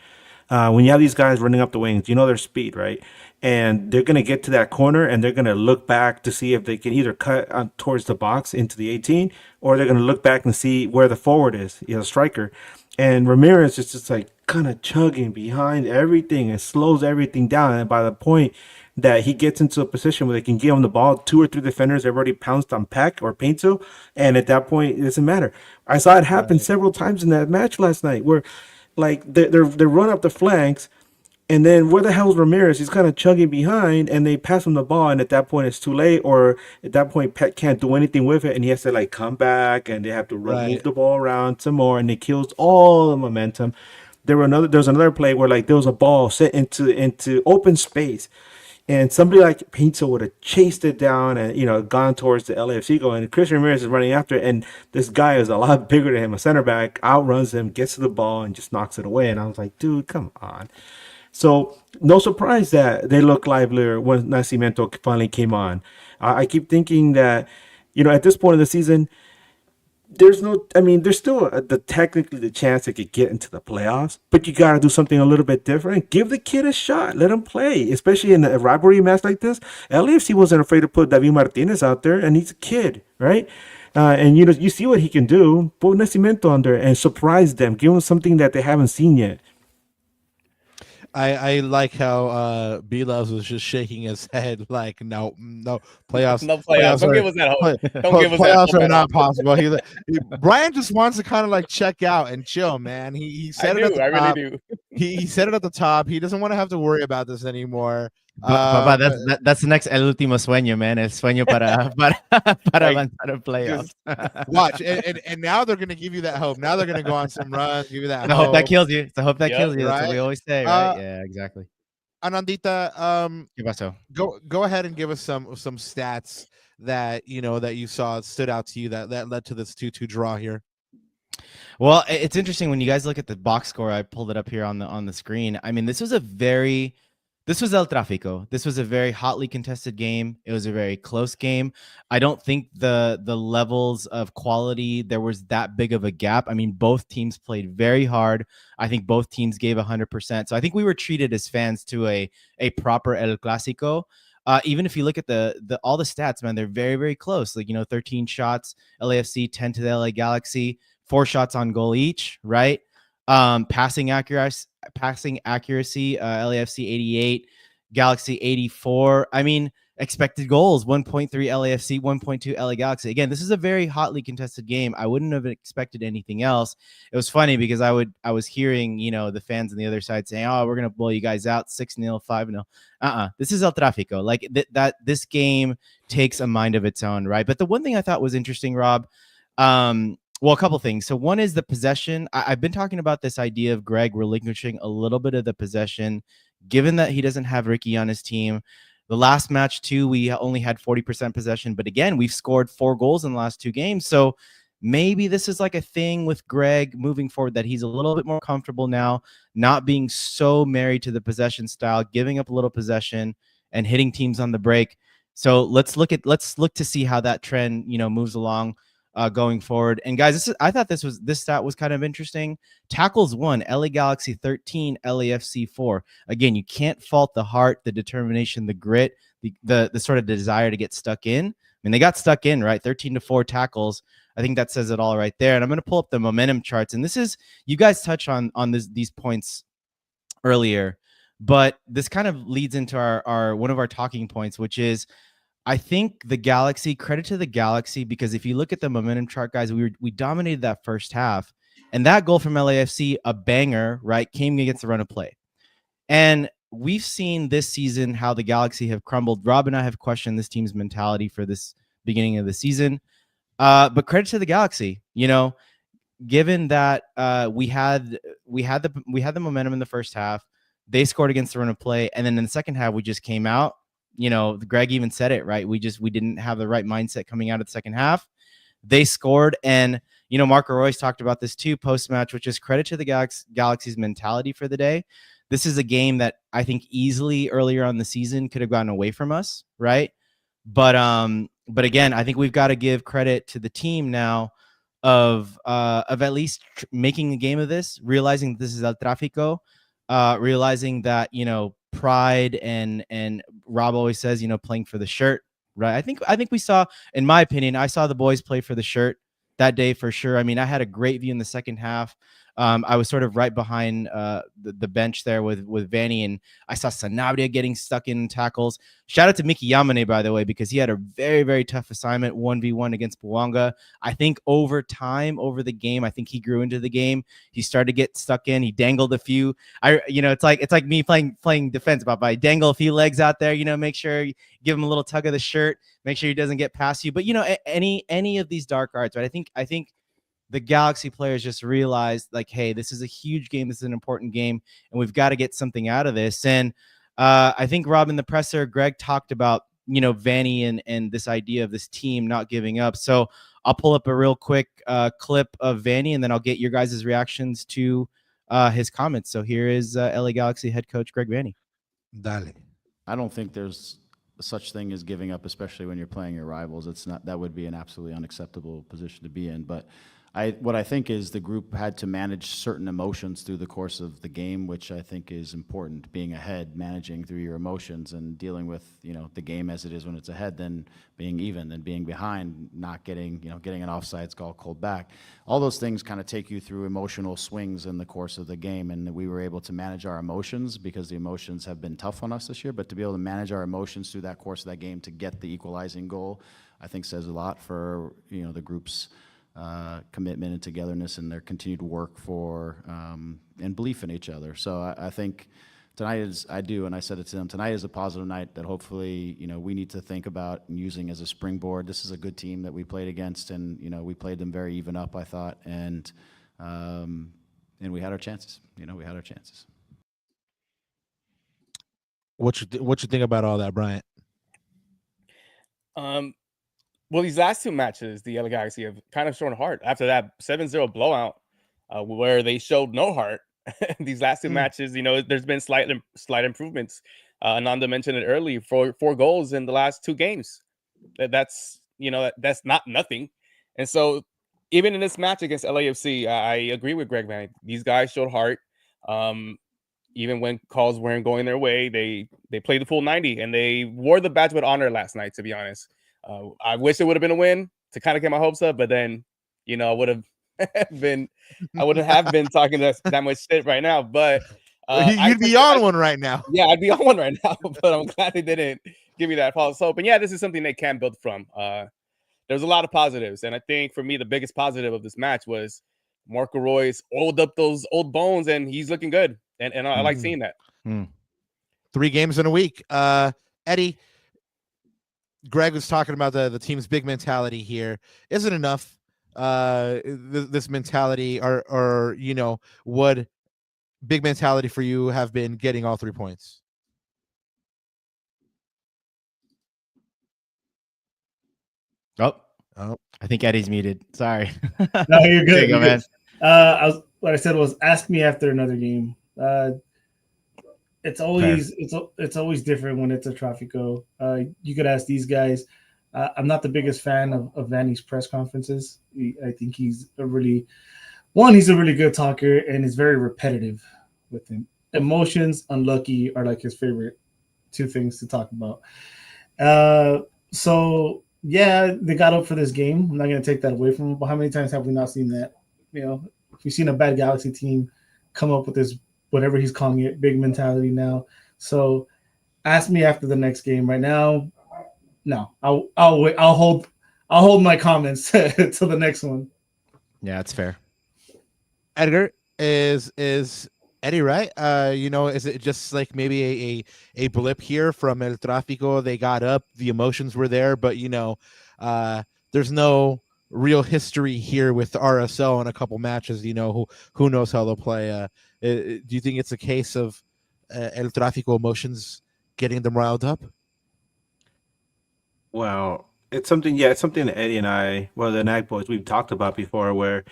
When you have these guys running up the wings, you know their speed, right? And they're going to get to that corner, and they're going to look back to see if they can either cut towards the box into the 18, or they're going to look back and see where the forward is, the striker. And Ramirez is just like kind of chugging behind everything and slows everything down. And by the point that he gets into a position where they can give him the ball, 2 or 3 defenders have already pounced on Peck or Pinto, and at that point, it doesn't matter. I saw it happen several times in that match last night, where like they run up the flanks, and then where the hell's Ramirez? He's kind of chugging behind, and they pass him the ball, and at that point it's too late, or at that point Peck can't do anything with it, and he has to like come back, and they have to move the ball around some more, and it kills all the momentum. There was another play where like there was a ball set into open space, and somebody like Pinto would have chased it down and gone towards the LAFC goal, and Christian Ramirez is running after it, and this guy is a lot bigger than him, a center back, outruns him, gets to the ball, and just knocks it away. And I was like, dude, come on. So no surprise that they look livelier when Nascimento finally came on. I keep thinking that, at this point in the season, there's still technically the chance they could get into the playoffs, but you got to do something a little bit different. Give the kid a shot. Let him play, especially in a rivalry match like this. LAFC wasn't afraid to put David Martinez out there, and he's a kid, right? And you see what he can do. Put Nascimento on there and surprise them. Give them something that they haven't seen yet. I like how B-Loves was just shaking his head like, no, playoffs. No playoffs. Don't give us that hope. Playoffs are not possible. Brian just wants to kind of like check out and chill, man. He said I really do. he said it at the top. He doesn't want to have to worry about this anymore. But that's the next el último sueño, man. El sueño para avanzar a playoffs. Watch, and now they're gonna give you that hope. Now they're gonna go on some runs, give you that. The hope that kills you. It's the hope that kills you. That's right? what we always say, right? Yeah, exactly. Anandita, go ahead and give us some stats that you saw stood out to you that led to this 2-2 draw here. Well, it's interesting when you guys look at the box score. I pulled it up here on the screen. I mean, this was El Tráfico. This was a very hotly contested game. It was a very close game. I don't think the levels of quality, there was that big of a gap. I mean, both teams played very hard. I think both teams gave 100%. So I think we were treated as fans to a proper El Clásico. Even if you look at the all the stats, man, they're very, very close. Like, 13 shots, LAFC, 10 to the LA Galaxy, 4 shots on goal each, right? Passing accuracy, LAFC 88, Galaxy 84. I mean, expected goals 1.3 LAFC, 1.2 LA Galaxy. Again, this is a very hotly contested game. I wouldn't have expected anything else. It was funny because I was hearing, the fans on the other side saying, "Oh, we're gonna blow you guys out 6-0, 5-0." This is El Tráfico. Like that this game takes a mind of its own, right? But the one thing I thought was interesting, Rob, well, a couple things. So one is the possession. I've been talking about this idea of Greg relinquishing a little bit of the possession, given that he doesn't have Ricky on his team. The last match, too, we only had 40% possession. But again, we've scored 4 goals in the last 2 games. So maybe this is like a thing with Greg moving forward, that he's a little bit more comfortable now, not being so married to the possession style, giving up a little possession and hitting teams on the break. So let's look to see how that trend, moves along. Going forward. And guys, I thought this stat was kind of interesting. Tackles 1, LA Galaxy 13, LAFC 4. Again, you can't fault the heart, the determination, the grit, the sort of desire to get stuck in. I mean, they got stuck in, right? 13-4 tackles. I think that says it all right there. And I'm going to pull up the momentum charts. And this is, you guys touch on these points earlier, but this kind of leads into our one of our talking points, which is, I think the Galaxy, credit to the Galaxy, because if you look at the momentum chart, guys, we dominated that first half. And that goal from LAFC, a banger, right, came against the run of play. And we've seen this season how the Galaxy have crumbled. Rob and I have questioned this team's mentality for this beginning of the season. But credit to the Galaxy, given that we had the momentum in the first half. They scored against the run of play. And then in the second half, we just came out. Greg even said it, right? We didn't have the right mindset coming out of the second half. They scored. And, Marco Reus talked about this too post-match, which is credit to the Galaxy's mentality for the day. This is a game that I think easily earlier on the season could have gotten away from us, right? But again, I think we've got to give credit to the team now of at least making a game of this, realizing that this is El Tráfico, realizing that, pride and Rob always says, playing for the shirt, right? I think we saw, in my opinion, I saw the boys play for the shirt that day for sure. I mean, I had a great view in the second half. I was sort of right behind the bench there with Vanney, and I saw Sanabria getting stuck in tackles. Shout out to Mickey Yamane, by the way, because he had a very, very tough assignment, 1v1 against Bouanga. I think over time, over the game, I think he grew into the game. He started to get stuck in. He dangled a few. It's like me playing defense, but I dangle a few legs out there. Make sure you give him a little tug of the shirt. Make sure he doesn't get past you. But any of these dark arts, right? I think the Galaxy players just realized, like, hey, this is a huge game. This is an important game, and we've got to get something out of this. And I think, Rob, in the presser, Greg talked about, Vanney and this idea of this team not giving up. So I'll pull up a real quick clip of Vanney, and then I'll get your guys' reactions to his comments. So here is LA Galaxy head coach Greg Vanney. Dale. I don't think there's such thing as giving up, especially when you're playing your rivals. That would be an absolutely unacceptable position to be in. But what I think is the group had to manage certain emotions through the course of the game, which I think is important. Being ahead, managing through your emotions, and dealing with the game as it is when it's ahead, then being even, then being behind, not getting an offsides call called back. All those things kind of take you through emotional swings in the course of the game, and we were able to manage our emotions because the emotions have been tough on us this year. But to be able to manage our emotions through that course of that game to get the equalizing goal, I think says a lot for the group's commitment and togetherness and their continued work for and belief in each other. So I think tonight is, and I said it to them, tonight is a positive night that hopefully, we need to think about using as a springboard. This is a good team that we played against, and, we played them very even up, I thought, and we had our chances. We had our chances. What you think about all that, Bryant? Well, these last two matches, the LA Galaxy have kind of shown heart after that 7-0 blowout, where they showed no heart. These last two matches, there's been slight improvements. Ananda mentioned it early, four goals in the last two games. That's not nothing. And so even in this match against LAFC, I agree with Greg Vanney. These guys showed heart. Even when calls weren't going their way, they played the full 90, and they wore the badge with honor last night, to be honest. I wish it would have been a win to kind of get my hopes up, but then, I would have I wouldn't have been talking that much shit right now. But you'd be on one right now. Yeah, I'd be on one right now. But I'm glad they didn't give me that false hope. And yeah, this is something they can build from. There's a lot of positives, and I think for me the biggest positive of this match was Marco Reus oiled up those old bones, and he's looking good. And I like seeing that. 3 games in a week. Eddie, Greg was talking about the team's big mentality here. Is it enough? This mentality, or would big mentality for you have been getting all 3 points? Oh, I think Eddie's muted. Sorry. No, you're good. You're good. Man. What I said was, ask me after another game. It's always different when it's a Tráfico. You could ask these guys. I'm not the biggest fan of Vanney's press conferences. I think he's a really good talker, and is very repetitive with him. Emotions, unlucky are like his favorite 2 things to talk about. So yeah, they got up for this game. I'm not going to take that away from him. But how many times have we not seen that? We've seen a bad Galaxy team come up with this, whatever he's calling it, big mentality now. So ask me after the next game. Right now, no. I'll wait. I'll hold my comments till the next one. Yeah, it's fair. Edgar, is Eddie right? Is it just like maybe a blip here from El Tráfico? They got up, the emotions were there, but there's no real history here with RSL in a couple matches. Who knows how they'll play. Do you think it's a case of El Tráfico emotions getting them riled up? Well, it's something that Eddie and I, the NAC boys, we've talked about before, where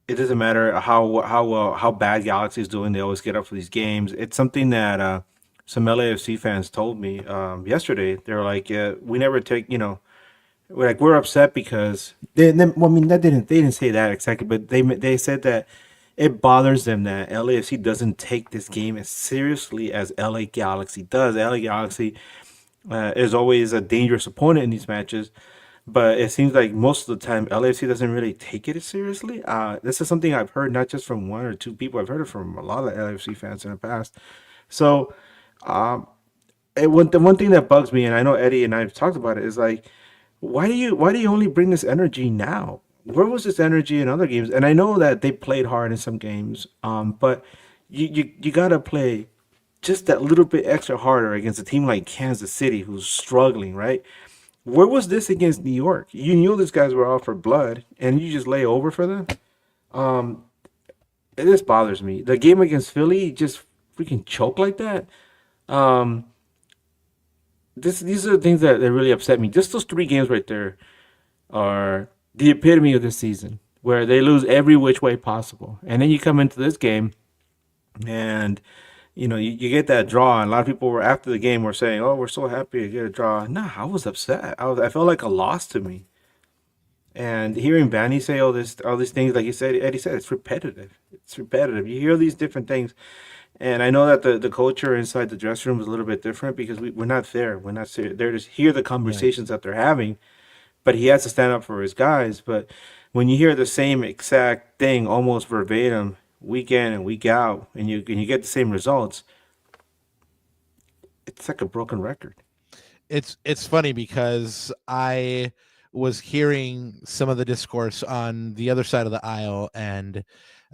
it doesn't matter how bad Galaxy is doing, they always get up for these games. It's something that some LAFC fans told me yesterday. They were like, we never take, we're upset because they didn't say that exactly, but they said that it bothers them that LAFC doesn't take this game as seriously as LA Galaxy does. LA Galaxy is always a dangerous opponent in these matches, but it seems like most of the time LAFC doesn't really take it as seriously. This is something I've heard not just from 1 or 2 people. I've heard it from a lot of LAFC fans in the past. So the one thing that bugs me, and I know Eddie and I have talked about it, is like, why do you only bring this energy now? Where was this energy in other games? And I know that they played hard in some games, but you gotta play just that little bit extra harder against a team like Kansas City, who's struggling, right? Where was this against New York? You knew these guys were out for blood, and you just lay over for them. This bothers me. The game against Philly, just freaking choke like that. These are the things that really upset me. Just those 3 games right there are the epitome of this season, where they lose every which way possible. And then you come into this game, and you get that draw. And a lot of people were after the game were saying, "Oh, we're so happy to get a draw." Nah, I was upset. I felt like a loss to me. And hearing Vanney say all these things, like Eddie said, it's repetitive. It's repetitive. You hear these different things. And I know that the culture inside the dressing room is a little bit different because we're not there. We're not there to hear the conversations that they're having. But he has to stand up for his guys. But when you hear the same exact thing, almost verbatim, week in and week out, and you get the same results, it's like a broken record. It's funny because I was hearing some of the discourse on the other side of the aisle, and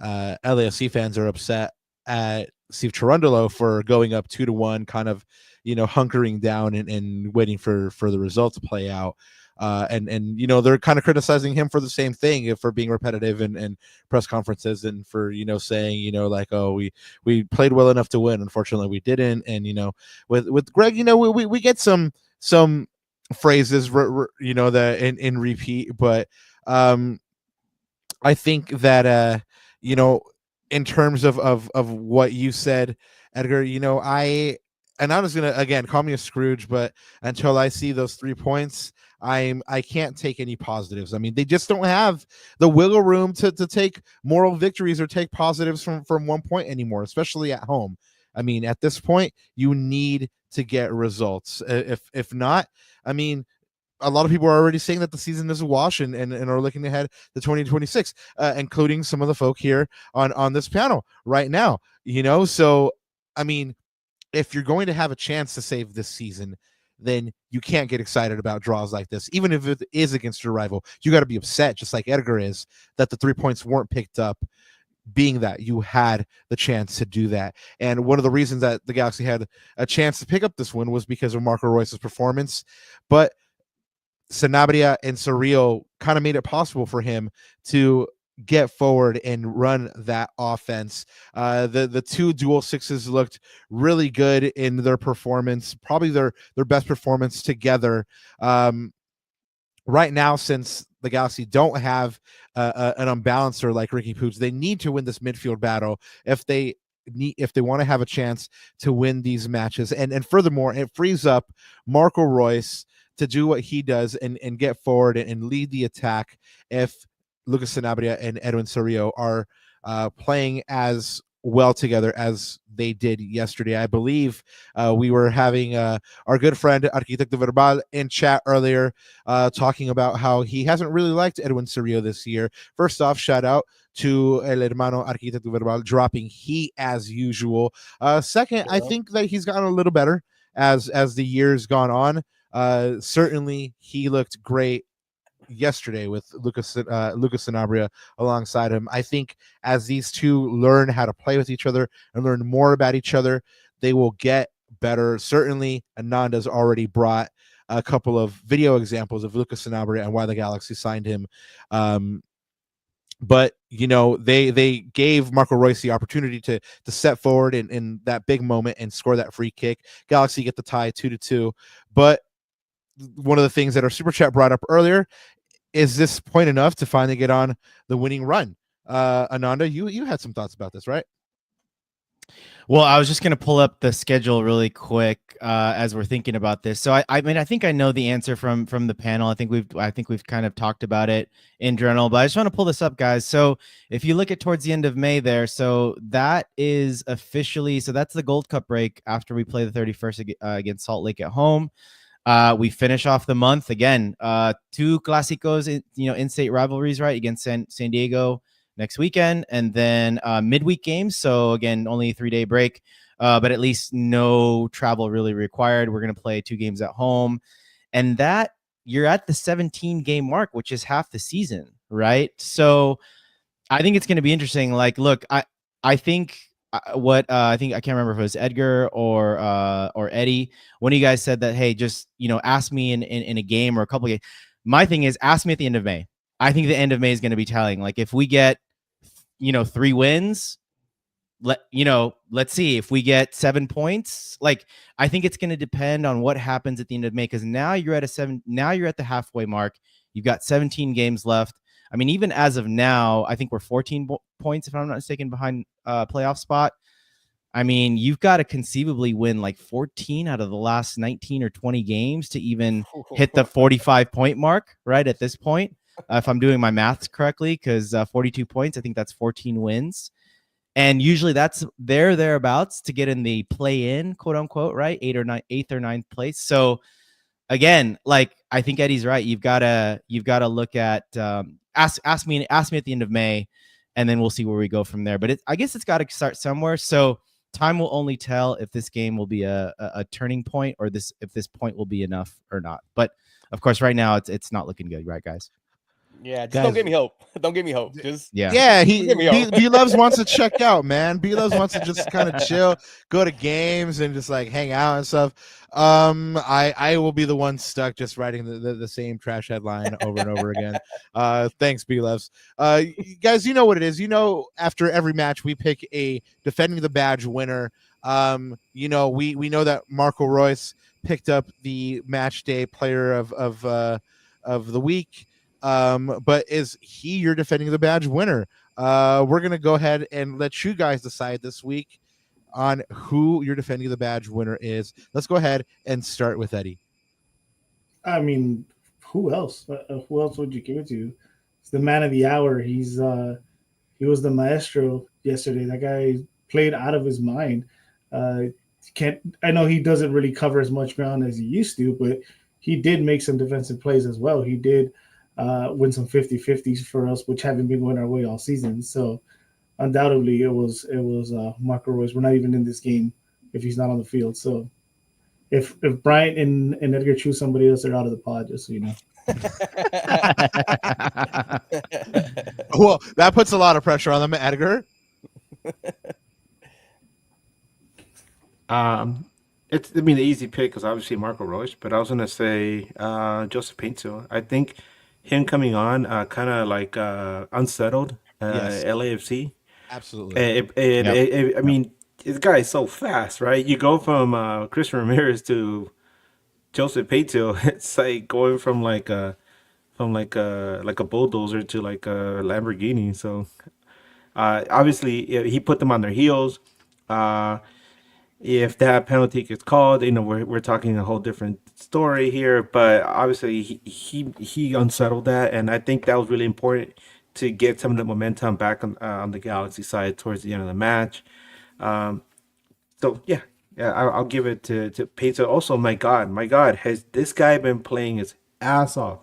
LAFC fans are upset at Steve Cherundolo for going up 2-1, kind of, hunkering down and waiting for the result to play out. And they're kind of criticizing him for the same thing, for being repetitive in press conferences, and for saying like, oh, we played well enough to win, unfortunately we didn't. And with Greg, we get some phrases that in repeat, but I think that in terms of what you said, Edgar, I'm just gonna, again, call me a Scrooge, but until I see those 3 points, I can't take any positives. I mean, they just don't have the wiggle room to take moral victories or take positives from 1 point anymore, especially at home. I mean, at this point, you need to get results. If not, I mean, a lot of people are already saying that the season is a wash and are looking ahead to 2026, including some of the folk here on this panel right now. So I mean, if you're going to have a chance to save this season, then you can't get excited about draws like this. Even if it is against your rival, you got to be upset, just like Edgar is, that the 3 points weren't picked up, being that you had the chance to do that. And one of the reasons that the Galaxy had a chance to pick up this win was because of Marco Reus' performance. But Sanabria and Surreal kind of made it possible for him to get forward and run that offense. The two dual sixes looked really good in their performance, probably their best performance together. Right now, since the Galaxy don't have an unbalancer like Ricky Puig, they need to win this midfield battle if they want to have a chance to win these matches. And furthermore, it frees up Marco Reus to do what he does and get forward and lead the attack if Lucas Sanabria and Edwin Sorio are playing as well together as they did yesterday. I believe we were having our good friend Arquitekto Verbal in chat earlier talking about how he hasn't really liked Edwin Sorio this year. First off, shout out to El Hermano Arquitekto Verbal dropping heat as usual. Second, I think that he's gotten a little better as the years gone on. Certainly he looked great yesterday with Lucas Sanabria alongside him. I think as these two learn how to play with each other and learn more about each other, they will get better. Certainly, Ananda's already brought a couple of video examples of Lucas Sanabria and why the Galaxy signed him. But they gave Marco Reus the opportunity to step forward in that big moment and score that free kick. Galaxy get the tie 2-2. But one of the things that our super chat brought up earlier is this point enough to finally get on the winning run. Ananda, you had some thoughts about this, right? Well, I was just going to pull up the schedule really quick as we're thinking about this. So I mean, I think I know the answer from the panel. I think we've kind of talked about it in general, but I just want to pull this up, guys. So if you look at towards the end of May there, so that is officially, so that's the Gold Cup break after we play the 31st against Salt Lake at home. We finish off the month again. Two Clásicos, in-state rivalries, right, against San Diego next weekend, and then midweek games. So again, only a 3-day break, but at least no travel really required. We're going to play 2 games at home, and that you're at the 17-game mark, which is half the season, right? So I think it's going to be interesting. Like, look, I think. I think I can't remember if it was Edgar or Eddie. One of you guys said that, hey, just ask me in a game or a couple of games. My thing is, ask me at the end of May. I think the end of May is going to be telling. Like, if we get 3 wins, let's see. If we get 7 points, like, I think it's going to depend on what happens at the end of May, because now you're at the halfway mark. You've got 17 games left. I mean, even as of now, I think we're 14 points, if I'm not mistaken, behind playoff spot. I mean, you've got to conceivably win like 14 out of the last 19 or 20 games to even hit the 45-point mark, right, at this point, if I'm doing my maths correctly, because 42 points, I think that's 14 wins. And usually that's thereabouts to get in the play-in, quote-unquote, right, 8th or 9th place. So, again, like, I think Eddie's right. You've got to look at ask me at the end of May, and then we'll see where we go from there. But I guess it's got to start somewhere. So time will only tell if this game will be a turning point, or if this point will be enough or not. But of course, right now it's not looking good, right, guys? Yeah, just don't give me hope. Don't give me hope. Just B Loves wants to check out, man. B Loves wants to just kind of chill, go to games, and just like hang out and stuff. I will be the one stuck just writing the same trash headline over and over again. Thanks, B Loves. Guys, you know what it is. You know, after every match, we pick a defending the badge winner. You know, we know that Marco Reus picked up the match day player of the week. But is he your defending the badge winner? We're gonna go ahead and let you guys decide this week on who your defending the badge winner is. Let's go ahead and start with Eddie. I mean, who else? Who else would you give it to? It's the man of the hour. He was the maestro yesterday. That guy played out of his mind. I know he doesn't really cover as much ground as he used to, but he did make some defensive plays as well. He did win some 50-50s for us, which haven't been going our way all season. So undoubtedly it was Marco Reus. We're not even in this game if he's not on the field. So if Bryant and Edgar choose somebody else, they're out of the pod, just so you know. Well, that puts a lot of pressure on them, Edgar. It's the easy pick because obviously Marco Reus, but I was gonna say Joseph Pinto. I think him coming on kind of like unsettled LAFC. Absolutely. I mean, this guy is so fast, right? You go from Chris Ramirez to Joseph Pinto. It's like going from like a bulldozer to like a Lamborghini. So obviously he put them on their heels. If that penalty gets called, we're talking a whole different story here. But obviously, he unsettled that, and I think that was really important to get some of the momentum back on the Galaxy side towards the end of the match. So I'll give it to Pizza. Also, my God, has this guy been playing his ass off?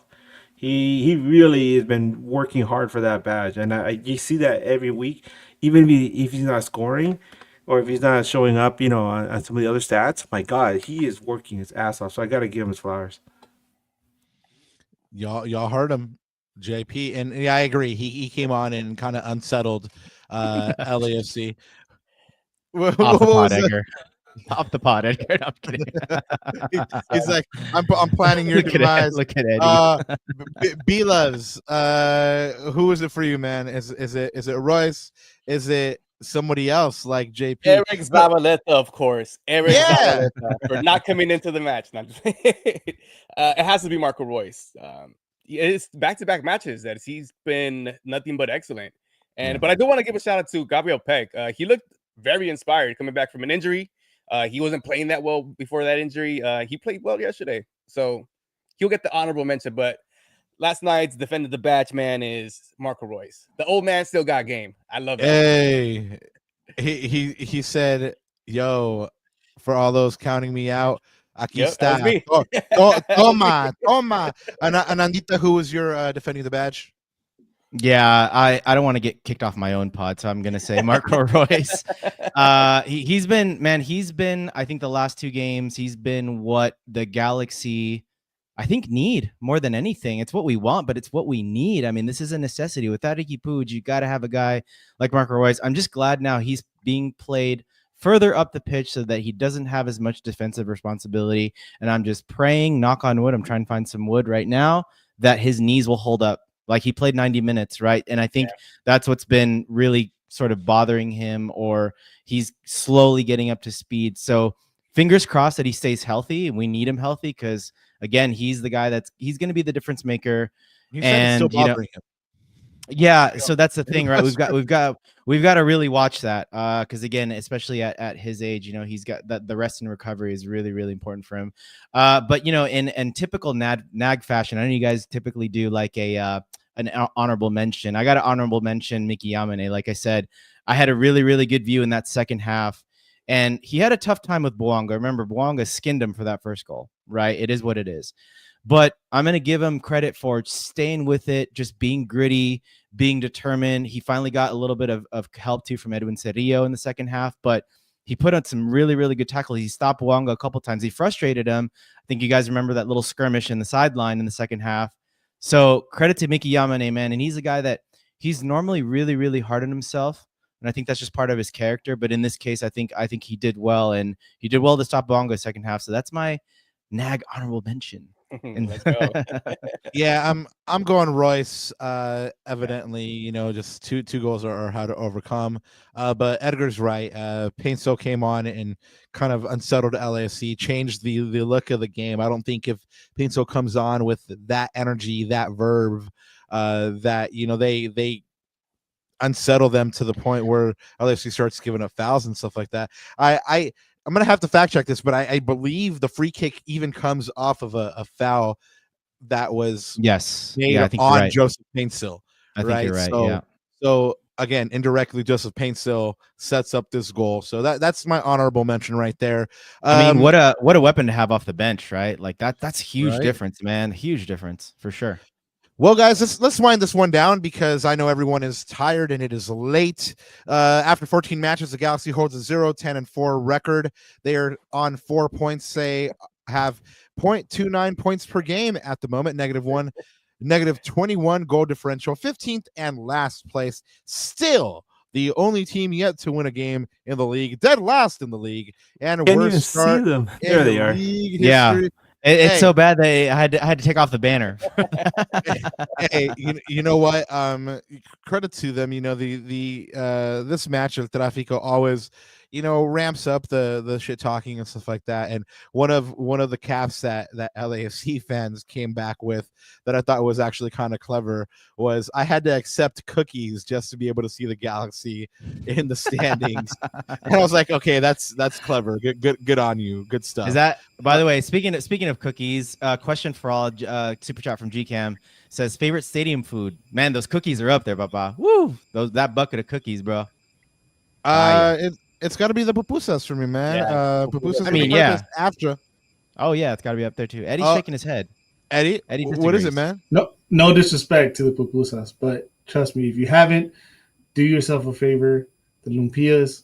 He really has been working hard for that badge, and you see that every week, even if he's not scoring. Or if he's not showing up, on some of the other stats, my God, he is working his ass off. So I got to give him his flowers. Y'all heard him, JP, and yeah, I agree. He came on and kind of unsettled LAFC. Off the pod, Edgar. Off the pod, Edgar. No, I'm kidding. He's like, I'm planning your demise. Look at Eddie. B Loves. Who is it for you, man? Is it Royce? Is it somebody else like JP? Eric Zabaleta, of course. Zabaleta for not coming into the match. It has to be Marco Reus. It's back-to-back matches that he's been nothing but excellent. But I do want to give a shout out to Gabriel Peck. He looked very inspired coming back from an injury. He wasn't playing that well before that injury. He played well yesterday, so he'll get the honorable mention. But last night's defended the badge man is Marco Reus. The old man still got game. I love it. Hey, he said, "Yo, for all those counting me out, aquí está. Toma. Anandita, who was your defending the badge?" Yeah, I don't want to get kicked off my own pod, so I'm gonna say Marco Reus. He's been, I think the last two games, he's been what the Galaxy, I think, need more than anything. It's what we want, but it's what we need. I mean, this is a necessity. Without Iki Puig, you got to have a guy like Marco Reus. I'm just glad now he's being played further up the pitch so that he doesn't have as much defensive responsibility. And I'm just praying, knock on wood, I'm trying to find some wood right now, that his knees will hold up. Like, he played 90 minutes, right? And I think that's what's been really sort of bothering him, or he's slowly getting up to speed. So fingers crossed that he stays healthy. We need him healthy because, again, he's the guy he's going to be the difference maker. And still bothering him. Yeah, so that's the thing, right? We've got to really watch that because, again, especially at his age, he's got the rest and recovery is really, really important for him. But in typical nag fashion, I know you guys typically do like an honorable mention. I got an honorable mention, Mickey Yamane. Like I said, I had a really, really good view in that second half, and he had a tough time with Bouanga. Remember, Bouanga skinned him for that first goal, right? It is what it is. But I'm going to give him credit for staying with it, just being gritty, being determined. He finally got a little bit of help too from Edwin Cerrillo in the second half, but he put on some really, really good tackles. He stopped Bouanga a couple times. He frustrated him. I think you guys remember that little skirmish in the sideline in the second half. So credit to Mickey Yamane, man. And he's a guy that he's normally really, really hard on himself. And I think that's just part of his character. But in this case, I think he did well. And he did well to stop Bouanga second half. So that's my NAG honorable mention. Let's go. Yeah, I'm going Royce. Evidently, you know, just two goals are how to overcome. But Edgar's right. Painso came on and kind of unsettled LAFC, changed the look of the game. I don't think if Painso comes on with that energy, that verve, that you know they unsettle them to the point where LAFC starts giving up fouls and stuff like that. I'm going to have to fact check this, but I believe the free kick even comes off of a foul that was made I think on right. Joseph Paintsill. I think you're right. So again, indirectly, Joseph Paintsill sets up this goal. So that's my honorable mention right there. I mean, what a weapon to have off the bench, right? Like that's a huge Right? difference, man. Huge difference for sure. Well, guys, let's wind this one down because I know everyone is tired and it is late. After 14 matches, the Galaxy holds a 0-10-4 record. They are on 4 points. They have 0.29 points per game at the moment, negative 21 goal differential, 15th and last place. Still the only team yet to win a game in the league, dead last in the league, and Can't worst even start see them. in There they are. league Yeah. history. It's so bad that I had to take off the banner. Hey, you know what? Credit to them. You know the this match of Tráfico always, you know, ramps up the shit talking and stuff like that. And one of the caps that LAFC fans came back with that I thought was actually kind of clever was I had to accept cookies just to be able to see the Galaxy in the standings. And I was like, okay, that's clever. Good on you. Good stuff. Is that, by the way, speaking of cookies, question for all, super chat from GCam says favorite stadium food. Man, those cookies are up there, Papa. Woo! That bucket of cookies, bro. It's got to be the pupusas for me, man. Yeah. Pupusas. I mean, yeah. After Oh yeah, it's got to be up there too. Eddie's shaking his head. Eddie, Eddie what is disagrees. it, man? No disrespect to the pupusas, but trust me, if you haven't, do yourself a favor. The lumpias,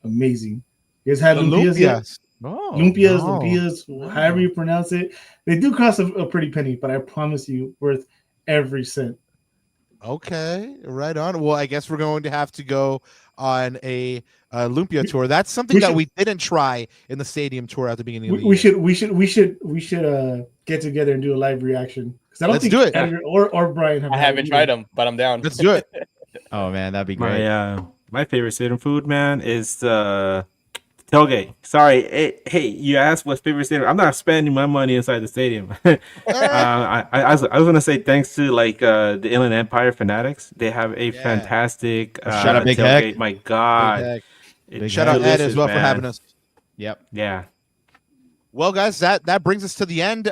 amazing. You guys had lumpias yet? Oh, Lumpias, no. lumpias, however you pronounce it. They do cost a pretty penny, but I promise you, worth every cent. Okay, right on. Well, I guess we're going to have to go on a lumpia tour. That's something that we didn't try in the stadium tour at the beginning of the year. We should get together and do a live reaction because I don't think do it. Edgar or Brian have. I haven't tried them, but I'm down. Let's do it. Oh man, that'd be great. My favorite stadium food, man, is the tailgate. Sorry, hey, you asked what's favorite stadium. I'm not spending my money inside the stadium. I was gonna say thanks to the Inland Empire Fanatics. They have a fantastic Shout out Big tailgate. Heck. My God, Shout out Ed as well for having us. Yep. Yeah. Well, guys, that brings us to the end.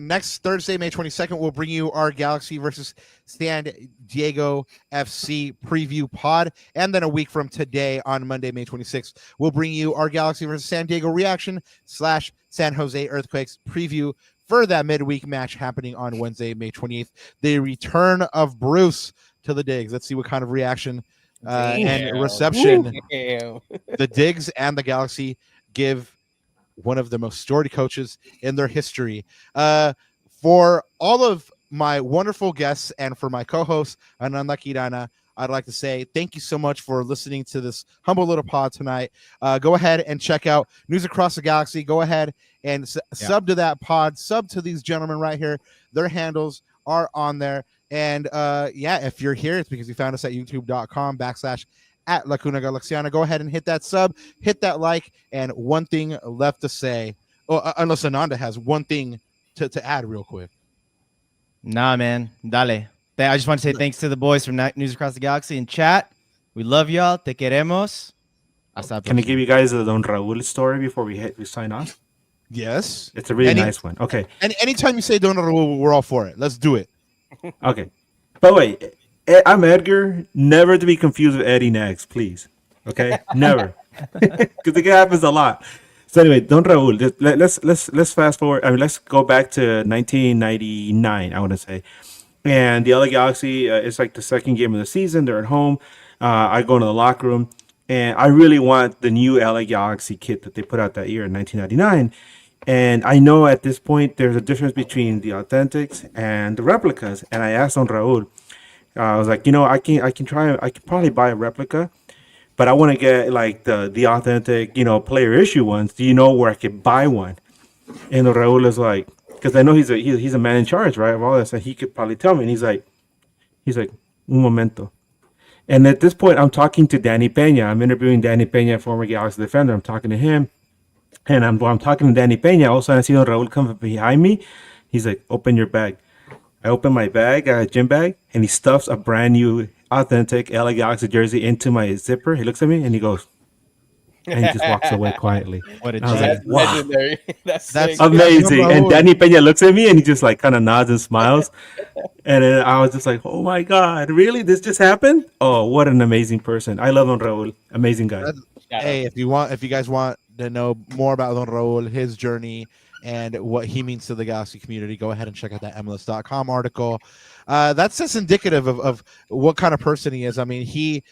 Next Thursday, May 22nd, we'll bring you our Galaxy versus San Diego FC preview pod. And then a week from today, on Monday, May 26th, we'll bring you our Galaxy versus San Diego reaction / San Jose Earthquakes preview for that midweek match happening on Wednesday, May 28th. The return of Bruce to the digs. Let's see what kind of reaction and reception the digs and the Galaxy give one of the most storied coaches in their history. For all of my wonderful guests and for my co-host, Ananda Kirana, I'd like to say thank you so much for listening to this humble little pod tonight. Go ahead and check out News Across the Galaxy. Go ahead and sub to that pod. Sub to these gentlemen right here. Their handles are on there. And if you're here, it's because you found us at youtube.com/@Lacuna Galaxiana. Go ahead and hit that sub, hit that like, and one thing left to say. Oh, unless Ananda has one thing to add real quick. Nah, man. Dale. I just want to say thanks to the boys from News Across the Galaxy in chat. We love y'all. Te queremos. Hasta Can I give you guys a Don Raul story before we sign off? Yes. It's a really nice one. Okay. And anytime you say Don Raul, we're all for it. Let's do it. Okay. By the way, I'm Edgar. Never to be confused with Eddie next, please. Okay? Never. Because it happens a lot. So anyway, Don Raul, let's fast forward. I mean, let's go back to 1999, I want to say. And the LA Galaxy, it's like the second game of the season. They're at home. I go into the locker room. And I really want the new LA Galaxy kit that they put out that year in 1999. And I know at this point there's a difference between the authentics and the replicas. And I asked Don Raul, I was like, I can probably buy a replica, but I want to get like the authentic, player issue ones. Do you know where I could buy one? And Raul is like, because I know he's a man in charge, right, of all this, and he could probably tell me. And he's like, un momento. And at this point, I'm talking to Danny Peña. I'm interviewing Danny Peña, former Galaxy defender. I'm talking to him. And I'm talking to Danny Peña. All of a sudden, I see Don Raul come from behind me. He's like, open your bag. I open my bag, gym bag, and he stuffs a brand new, authentic LA Galaxy jersey into my zipper. He looks at me and he goes, and he just walks away quietly. What a I was like, wow, legendary. That's amazing. And Danny Peña looks at me and he just like kind of nods and smiles. And then I was just like, oh my God, really? This just happened? Oh, what an amazing person. I love Don Raul. Amazing guy. Hey, if you guys want to know more about Don Raul, his journey, and what he means to the Galaxy community, go ahead and check out that MLS.com article. That's just indicative of what kind of person he is. I mean, he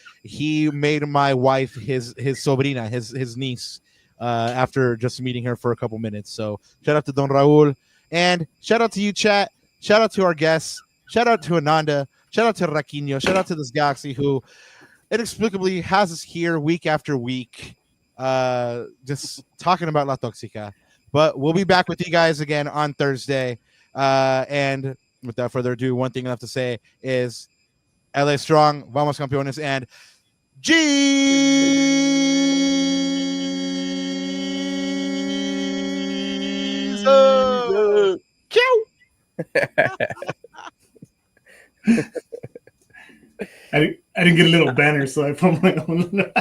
made my wife his sobrina, his niece, after just meeting her for a couple minutes. So shout out to Don Raul, and shout out to you, chat. Shout out to our guests. Shout out to Ananda. Shout out to Raquinho. Shout out to this Galaxy who inexplicably has us here week after week, just talking about La Toxica. But we'll be back with you guys again on Thursday. And without further ado, one thing I have to say is LA strong, vamos campeones, and Jesus! Kill! I didn't get a little banner, so I put my own.